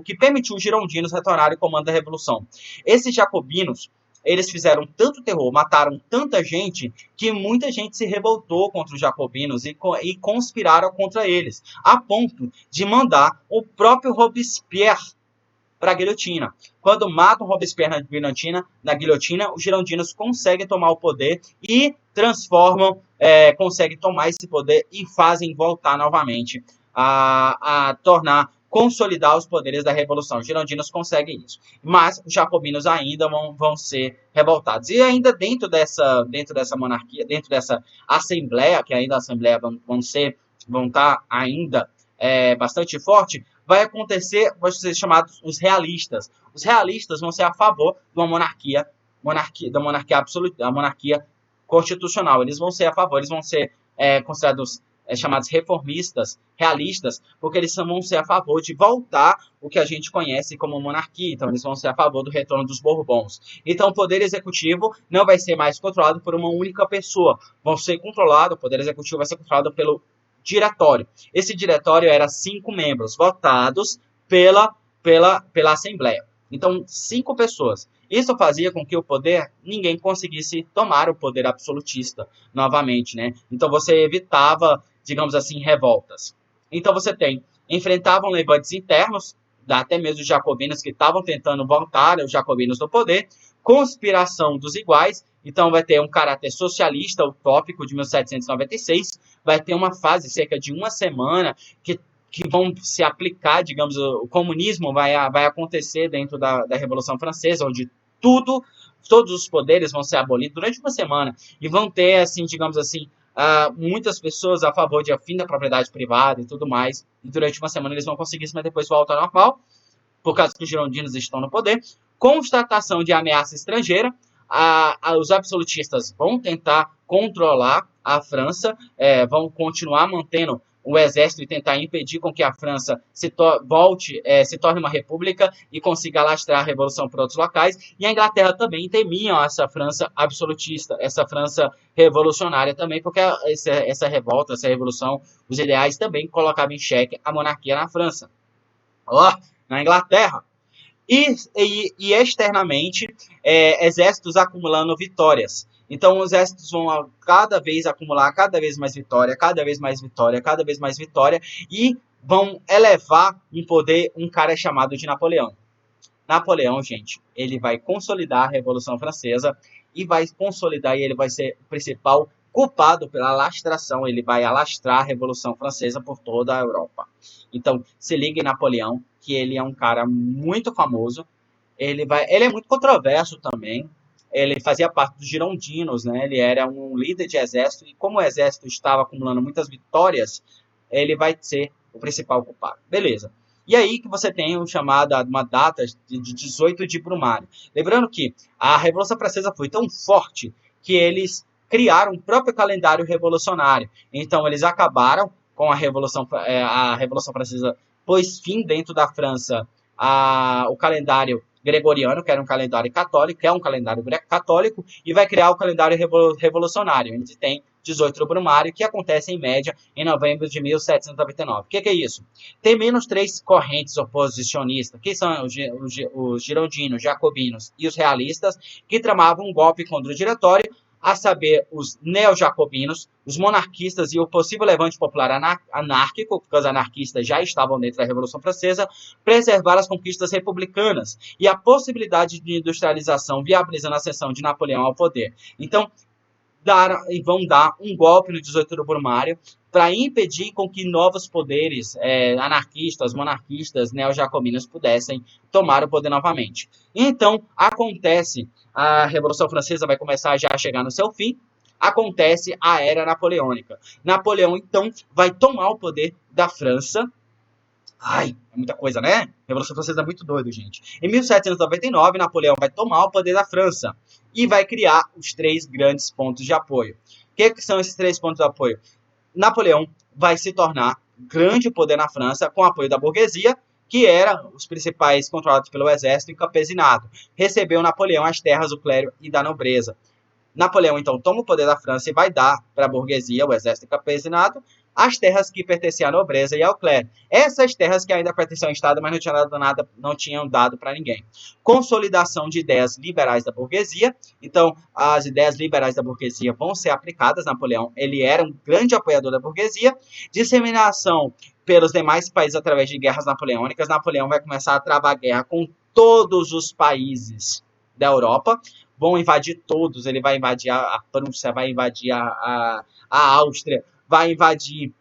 que permitiu os girondinos retornarem ao comando da revolução. Esses jacobinos, eles fizeram tanto terror, mataram tanta gente, que muita gente se revoltou contra os jacobinos e conspiraram contra eles, a ponto de mandar o próprio Robespierre para a guilhotina. Quando matam Robespierre na guilhotina, os girondinos conseguem tomar o poder e transformam, conseguem tomar esse poder e fazem voltar novamente a consolidar os poderes da revolução. Os girondinos conseguem isso. Mas os jacobinos ainda vão ser revoltados. E ainda dentro dessa monarquia, dentro dessa assembleia, que ainda a assembleia vão estar ainda bastante forte, vai ser chamados os realistas. Os realistas vão ser a favor de uma monarquia absoluta, da monarquia constitucional. Eles vão ser a favor, eles vão ser considerados chamados reformistas, realistas, porque eles vão ser a favor de voltar o que a gente conhece como monarquia. Então, eles vão ser a favor do retorno dos Bourbons. Então, o poder executivo não vai ser mais controlado por uma única pessoa. O poder executivo vai ser controlado pelo diretório. Esse diretório era 5 membros votados pela Assembleia. Então, 5 pessoas. Isso fazia com que o poder, ninguém conseguisse tomar o poder absolutista novamente, né? Então, você evitava, digamos assim, revoltas. Então, enfrentavam levantes internos, até mesmo os jacobinos que estavam tentando voltar os jacobinos do poder, conspiração dos iguais. Então, vai ter um caráter socialista utópico de 1796, vai ter uma fase, cerca de uma semana, que vão se aplicar, digamos, o comunismo vai acontecer dentro da Revolução Francesa, onde todos os poderes vão ser abolidos durante uma semana, e vão ter, assim, digamos assim, muitas pessoas a favor de fim da propriedade privada e tudo mais, e durante uma semana eles vão conseguir isso, mas depois volta ao normal, por causa que os girondinos estão no poder. Constatação de ameaça estrangeira, os absolutistas vão tentar controlar a França, vão continuar mantendo o exército e tentar impedir com que a França se torne uma república e consiga alastrar a revolução por outros locais. E a Inglaterra também temiam essa França absolutista, essa França revolucionária também, porque essa revolta, essa revolução, os ideais também colocavam em xeque a monarquia na França. Na Inglaterra. E externamente, exércitos acumulando vitórias. Então, os exércitos vão cada vez acumular cada vez mais vitória, cada vez mais vitória, cada vez mais vitória, e vão elevar em poder um cara chamado de Napoleão. Napoleão, gente, ele vai consolidar a Revolução Francesa e vai consolidar, e ele vai ser o principal culpado pela alastração, ele vai alastrar a Revolução Francesa por toda a Europa. Então, se ligue em Napoleão, que ele é um cara muito famoso, ele é muito controverso também, ele fazia parte dos girondinos, né? Ele era um líder de exército, e como o exército estava acumulando muitas vitórias, ele vai ser o principal culpado. Beleza. E aí que você tem uma data de 18 de Brumário. Lembrando que a Revolução Francesa foi tão forte que eles criaram um próprio calendário revolucionário. Então, eles acabaram com a Revolução Francesa, pôs fim dentro da França o calendário gregoriano, que era um calendário católico, que é um calendário católico, e vai criar o calendário revolucionário. A gente tem 18 do Brumário, que acontece em média em novembro de 1799. O que é isso? Tem menos 3 correntes oposicionistas, que são os girondinos, jacobinos e os realistas, que tramavam um golpe contra o diretório, a saber, os neo-jacobinos, os monarquistas e o possível levante popular anárquico, porque os anarquistas já estavam dentro da Revolução Francesa, preservar as conquistas republicanas e a possibilidade de industrialização, viabilizando a ascensão de Napoleão ao poder. Então, vão dar um golpe no 18 do Brumário para impedir com que novos poderes anarquistas, monarquistas, neo-jacobinos pudessem tomar o poder novamente. Então, acontece, a Revolução Francesa vai começar já a chegar no seu fim, acontece a Era Napoleônica. Napoleão, então, vai tomar o poder da França. Ai, é muita coisa, né? A Revolução Francesa é muito doido, gente. Em 1799, Napoleão vai tomar o poder da França e vai criar os 3 grandes pontos de apoio. O que são esses 3 pontos de apoio? Napoleão vai se tornar grande poder na França com o apoio da burguesia, que era os principais controlados pelo exército e campesinado. Recebeu Napoleão as terras do clero e da nobreza. Napoleão, então, toma o poder da França e vai dar para a burguesia, o exército e campesinado, as terras que pertenciam à nobreza e ao clero. Essas terras que ainda pertenciam ao Estado, mas não tinham dado para ninguém. Consolidação de ideias liberais da burguesia. Então, as ideias liberais da burguesia vão ser aplicadas. Napoleão, ele era um grande apoiador da burguesia. Disseminação pelos demais países através de guerras napoleônicas. Napoleão vai começar a travar guerra com todos os países da Europa. Vão invadir todos. Ele vai invadir a Prússia, vai invadir a Áustria, vai invadir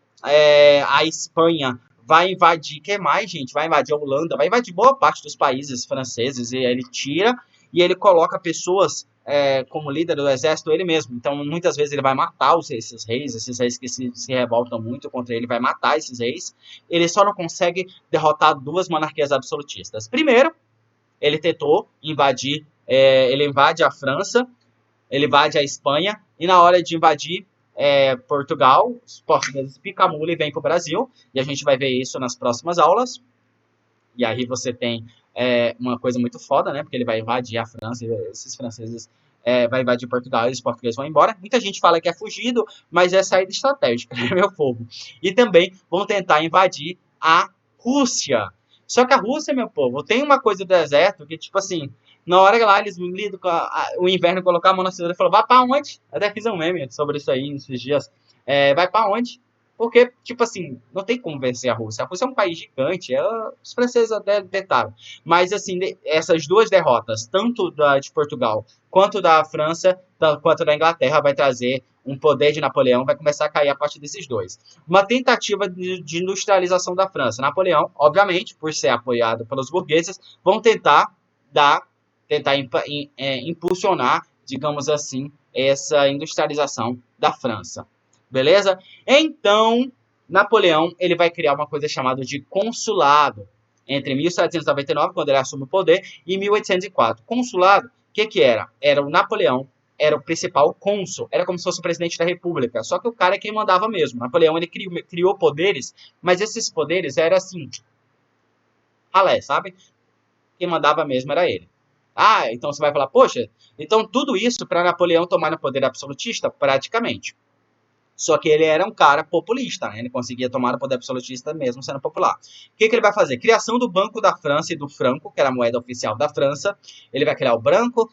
a Espanha, vai invadir, que mais, gente? Vai invadir a Holanda, vai invadir boa parte dos países franceses, e ele tira e ele coloca pessoas como líder do exército ele mesmo. Então, muitas vezes ele vai matar esses reis que se revoltam muito contra ele, vai matar esses reis. Ele só não consegue derrotar 2 monarquias absolutistas. Primeiro, ele tentou invadir, ele invade a França, ele invade a Espanha, e na hora de invadir Portugal, os portugueses picam a mula e vêm para o Brasil, e a gente vai ver isso nas próximas aulas. E aí você tem uma coisa muito foda, né? Porque ele vai invadir a França, e esses franceses vai invadir Portugal e os portugueses vão embora. Muita gente fala que é fugido, mas é saída estratégica, né, meu povo? E também vão tentar invadir a Rússia. Só que a Rússia, meu povo, tem uma coisa do deserto que, tipo assim, na hora que lá eles lidam com o inverno, colocar a mão na cintura e falou, vai pra onde? Eu até fiz um meme sobre isso aí nesses dias. Vai pra onde? Porque, tipo assim, não tem como vencer a Rússia. A Rússia é um país gigante, os franceses até tentaram. Mas, assim, essas 2 derrotas, tanto da de Portugal quanto da França, quanto da Inglaterra, vai trazer um poder de Napoleão, vai começar a cair a partir desses 2. Uma tentativa de industrialização da França. Napoleão, obviamente, por ser apoiado pelos burgueses, vão tentar impulsionar, digamos assim, essa industrialização da França. Beleza? Então, Napoleão ele vai criar uma coisa chamada de consulado entre 1799, quando ele assume o poder, e 1804. Consulado, o que era? Era o Napoleão, era o principal cônsul, era como se fosse o presidente da república, só que o cara é quem mandava mesmo. Napoleão ele criou poderes, mas esses poderes eram assim, ralé, sabe? Quem mandava mesmo era ele. Ah, então você vai falar, poxa, então tudo isso para Napoleão tomar no poder absolutista? Praticamente. Só que ele era um cara populista, né? Ele conseguia tomar o poder absolutista mesmo sendo popular. O que ele vai fazer? Criação do Banco da França e do franco, que era a moeda oficial da França. Ele vai criar o branco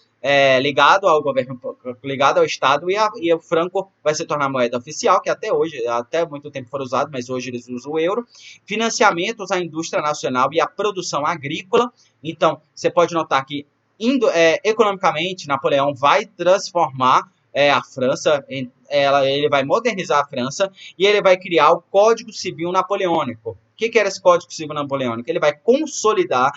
ligado ao governo, ligado ao Estado, e o franco vai se tornar a moeda oficial, que até hoje, até muito tempo foi usado, mas hoje eles usam o euro. Financiamentos à indústria nacional e à produção agrícola. Então, você pode notar que, economicamente, Napoleão vai transformar a França, ele vai modernizar a França e ele vai criar o Código Civil Napoleônico. O que era esse Código Civil Napoleônico? Ele vai consolidar,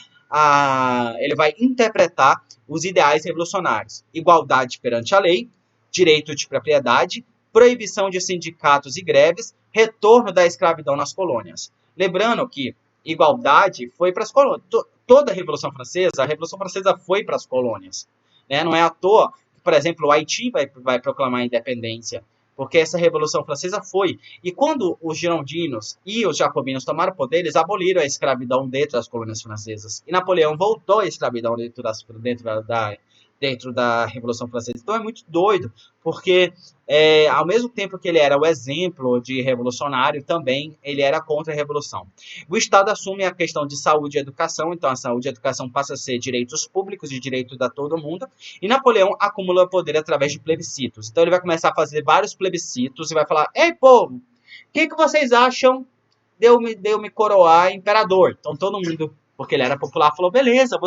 ele vai interpretar os ideais revolucionários. Igualdade perante a lei, direito de propriedade, proibição de sindicatos e greves, retorno da escravidão nas colônias. Lembrando que igualdade foi para as colônias. Toda a Revolução Francesa foi para as colônias. Né? Não é à toa, por exemplo, o Haiti vai proclamar a independência, porque essa Revolução Francesa foi. E quando os girondinos e os jacobinos tomaram o poder, eles aboliram a escravidão dentro das colônias francesas. E Napoleão voltou a escravidão dentro dentro da Revolução Francesa. Então é muito doido, porque ao mesmo tempo que ele era o exemplo de revolucionário, também ele era contra a Revolução. O Estado assume a questão de saúde e educação, então a saúde e a educação passa a ser direitos públicos e direito da todo mundo, e Napoleão acumula poder através de plebiscitos. Então ele vai começar a fazer vários plebiscitos e vai falar: ei, povo, o que vocês acham de eu me coroar imperador? Então todo mundo, porque ele era popular, falou: beleza,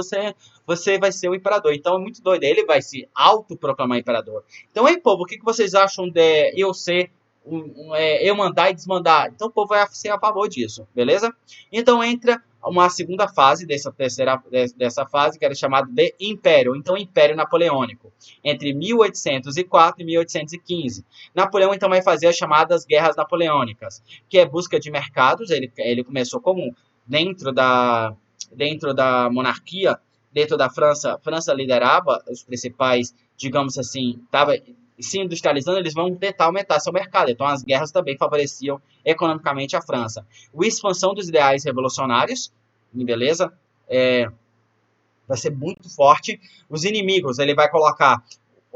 você vai ser o imperador. Então é muito doido, ele vai se autoproclamar imperador. Então, ei, povo, o que vocês acham de eu ser eu mandar e desmandar? Então o povo vai ser a favor disso, beleza? Então entra uma segunda fase dessa fase, que era chamada de Império. Então, Império Napoleônico, entre 1804 e 1815. Napoleão, então, vai fazer as chamadas Guerras Napoleônicas, que é busca de mercados. Ele começou como dentro da monarquia, dentro da França. A França liderava os principais, digamos assim, estava se industrializando, eles vão tentar aumentar seu mercado. Então, as guerras também favoreciam economicamente a França. A expansão dos ideais revolucionários, beleza? Vai ser muito forte. Os inimigos, ele vai colocar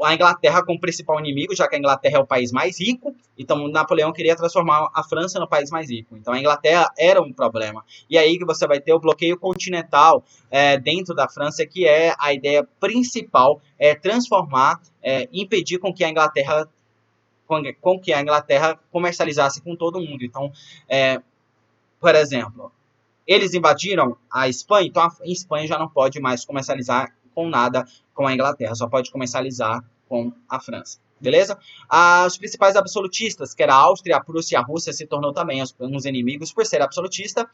a Inglaterra como principal inimigo, já que a Inglaterra é o país mais rico. Então, Napoleão queria transformar a França no país mais rico. Então, a Inglaterra era um problema. E aí que você vai ter o bloqueio continental dentro da França, que é a ideia principal, é transformar, impedir com que a Inglaterra comercializasse com todo mundo. Então, por exemplo, eles invadiram a Espanha, então a Espanha já não pode mais comercializar com nada com a Inglaterra, só pode comercializar com a França. Beleza? Os principais absolutistas, que era a Áustria, a Prússia e a Rússia, se tornou também uns inimigos por ser absolutista.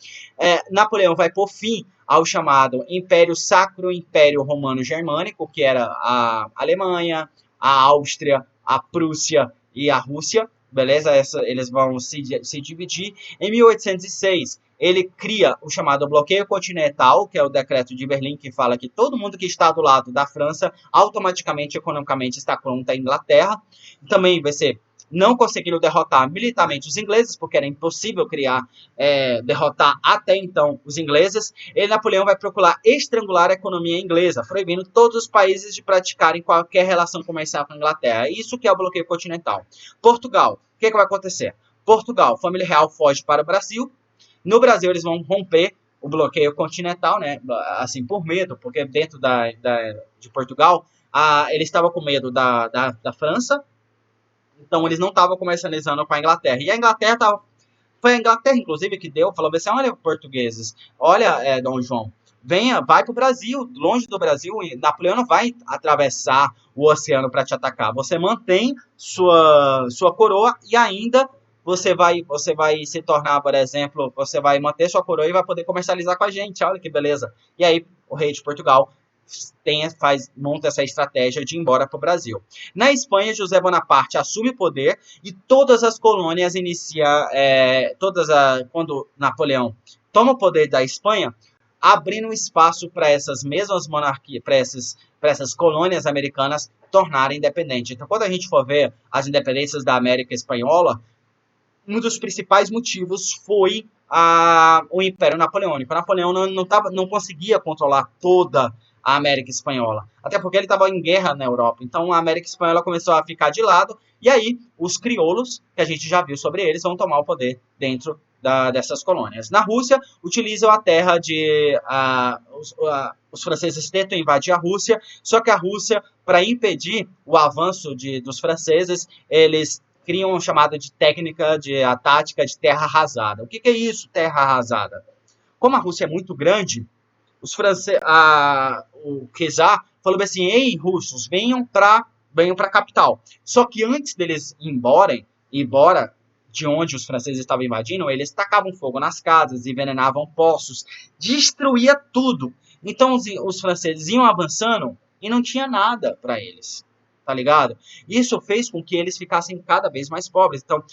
Napoleão vai pôr fim ao chamado Império Sacro Império Romano Germânico, que era a Alemanha, a Áustria, a Prússia e a Rússia. Beleza? Eles vão se dividir. Em 1806, ele cria o chamado bloqueio continental, que é o decreto de Berlim, que fala que todo mundo que está do lado da França, automaticamente, economicamente, está contra a Inglaterra. Também vai ser: não conseguiram derrotar militarmente os ingleses, porque era impossível derrotar até então os ingleses. E Napoleão vai procurar estrangular a economia inglesa, proibindo todos os países de praticarem qualquer relação comercial com a Inglaterra. Isso que é o bloqueio continental. Portugal, o que vai acontecer? Portugal, família real foge para o Brasil. No Brasil, eles vão romper o bloqueio continental, né? Assim, por medo, porque dentro de Portugal, eles estavam com medo da França, então eles não estavam comercializando com a Inglaterra. E a Inglaterra foi a Inglaterra, inclusive, que falou assim: olha, portugueses, olha, Dom João, vai para o Brasil, longe do Brasil, e Napoleão não vai atravessar o oceano para te atacar. Você mantém sua coroa e ainda você vai se tornar, por exemplo, você vai manter sua coroa e vai poder comercializar com a gente. Olha que beleza. E aí o rei de Portugal monta essa estratégia de ir embora para o Brasil. Na Espanha, José Bonaparte assume o poder e todas as colônias quando Napoleão toma o poder da Espanha, abrindo espaço para essas mesmas monarquias, para essas colônias americanas tornarem independentes. Então, quando a gente for ver as independências da América Espanhola, um dos principais motivos foi o Império Napoleônico. Napoleão não conseguia controlar toda a América Espanhola, até porque ele estava em guerra na Europa. Então a América Espanhola começou a ficar de lado, e aí os crioulos, que a gente já viu sobre eles, vão tomar o poder dentro dessas colônias. Na Rússia, utilizam a terra os franceses tentam invadir a Rússia, só que a Rússia, para impedir o avanço dos franceses, eles criam uma chamada de técnica, a tática de terra arrasada. O que é isso, terra arrasada? Como a Rússia é muito grande, o czar falou assim: ei, russos, venham para a capital. Só que antes deles ir embora de onde os franceses estavam invadindo, eles tacavam fogo nas casas, envenenavam poços, destruía tudo. Então os franceses iam avançando e não tinha nada para eles, tá ligado? Isso fez com que eles ficassem cada vez mais pobres. Então,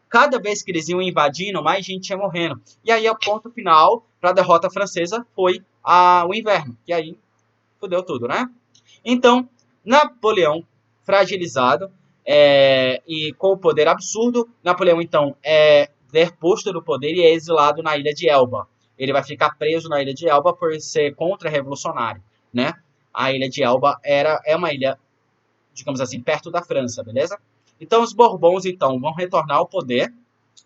cada vez que eles iam invadindo, mais gente ia morrendo. E aí, o ponto final para a derrota francesa foi o inverno. E aí, fudeu tudo, né? Então, Napoleão, fragilizado e com o poder absurdo, Napoleão, então, é deposto do poder e é exilado na ilha de Elba. Ele vai ficar preso na ilha de Elba por ser contra-revolucionário, né? A ilha de Elba é uma ilha, digamos assim, perto da França, beleza? Então os Bourbons, então, vão retornar ao poder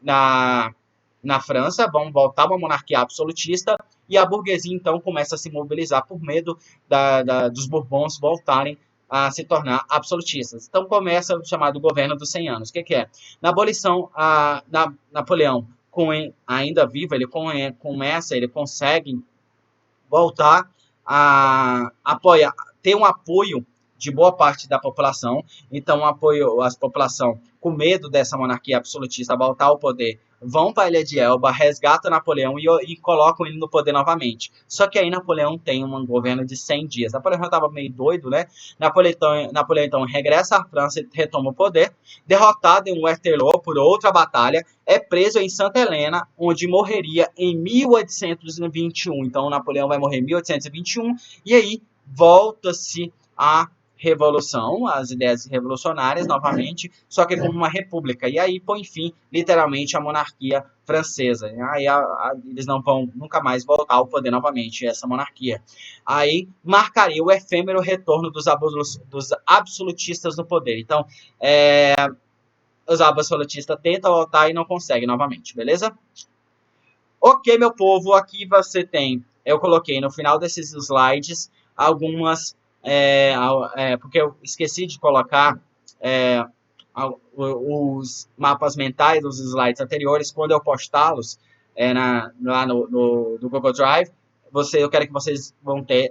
na, na França, vão voltar a uma monarquia absolutista, e a burguesia, então, começa a se mobilizar por medo dos Bourbons voltarem a se tornar absolutistas. Então começa o chamado governo dos 100 anos. O que é? Na abolição, Napoleão, ainda vivo, ele consegue voltar a apoiar, ter um apoio de boa parte da população. Então, o apoio, a população, com medo dessa monarquia absolutista voltar ao poder, vão para a Ilha de Elba, resgatam Napoleão e colocam ele no poder novamente. Só que aí Napoleão tem um governo de 100 dias. Napoleão estava meio doido, né? Napoleão então regressa à França e retoma o poder. Derrotado em Waterloo por outra batalha, é preso em Santa Helena, onde morreria em 1821. Então, Napoleão vai morrer em 1821 e aí volta-se a revolução, as ideias revolucionárias novamente, só que como uma república. E aí põe fim, literalmente, à monarquia francesa. Aí eles não vão nunca mais voltar ao poder novamente, essa monarquia. Aí marcaria o efêmero retorno dos absolutistas no poder. Então, os absolutistas tentam voltar e não conseguem novamente, beleza? Ok, meu povo, aqui você tem, eu coloquei no final desses slides algumas, porque eu esqueci de colocar os mapas mentais dos slides anteriores, quando eu postá-los lá no Google Drive, eu quero que vocês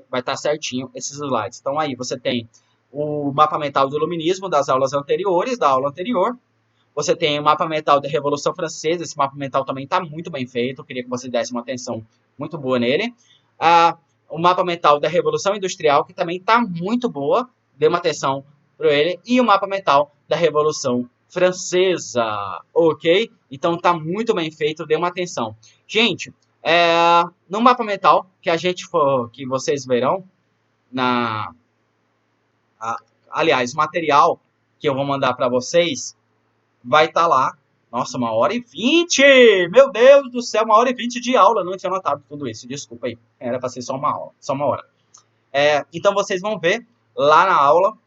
vai estar certinho esses slides. Então aí você tem o mapa mental do iluminismo das aulas anteriores, da aula anterior. Você tem o mapa mental da Revolução Francesa. Esse mapa mental também está muito bem feito. Eu queria que vocês dessem uma atenção muito boa nele. O mapa mental da Revolução Industrial, que também está muito boa. Dê uma atenção para ele. E o mapa mental da Revolução Francesa. Ok? Então está muito bem feito. Dê uma atenção. Gente, no mapa mental que vocês verão aliás, o material que eu vou mandar para vocês vai estar lá. Nossa, 1h20! Meu Deus do céu, 1h20 de aula. Não tinha notado tudo isso, desculpa aí. Era para ser só uma aula, só uma hora. Então vocês vão ver lá na aula.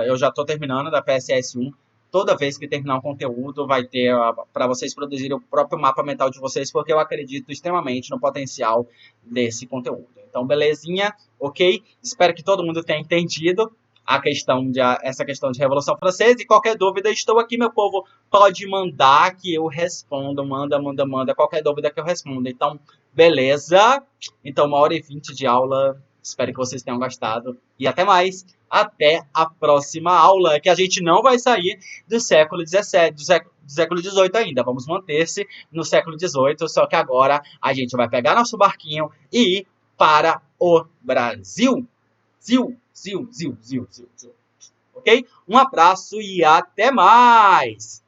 Eu já estou terminando da PSS1. Toda vez que terminar um conteúdo, vai ter para vocês produzirem o próprio mapa mental de vocês, porque eu acredito extremamente no potencial desse conteúdo. Então, belezinha, ok? Espero que todo mundo tenha entendido essa questão de Revolução Francesa. E qualquer dúvida, estou aqui, meu povo. Pode mandar que eu respondo. Manda. Qualquer dúvida que eu respondo. Então, beleza? Então, 1h20 de aula. Espero que vocês tenham gostado. E até mais. Até a próxima aula, que a gente não vai sair do século XVII, do século XVIII ainda. Vamos manter-se no século XVIII, só que agora a gente vai pegar nosso barquinho e ir para o Brasil. Zil. Ok? Um abraço e até mais!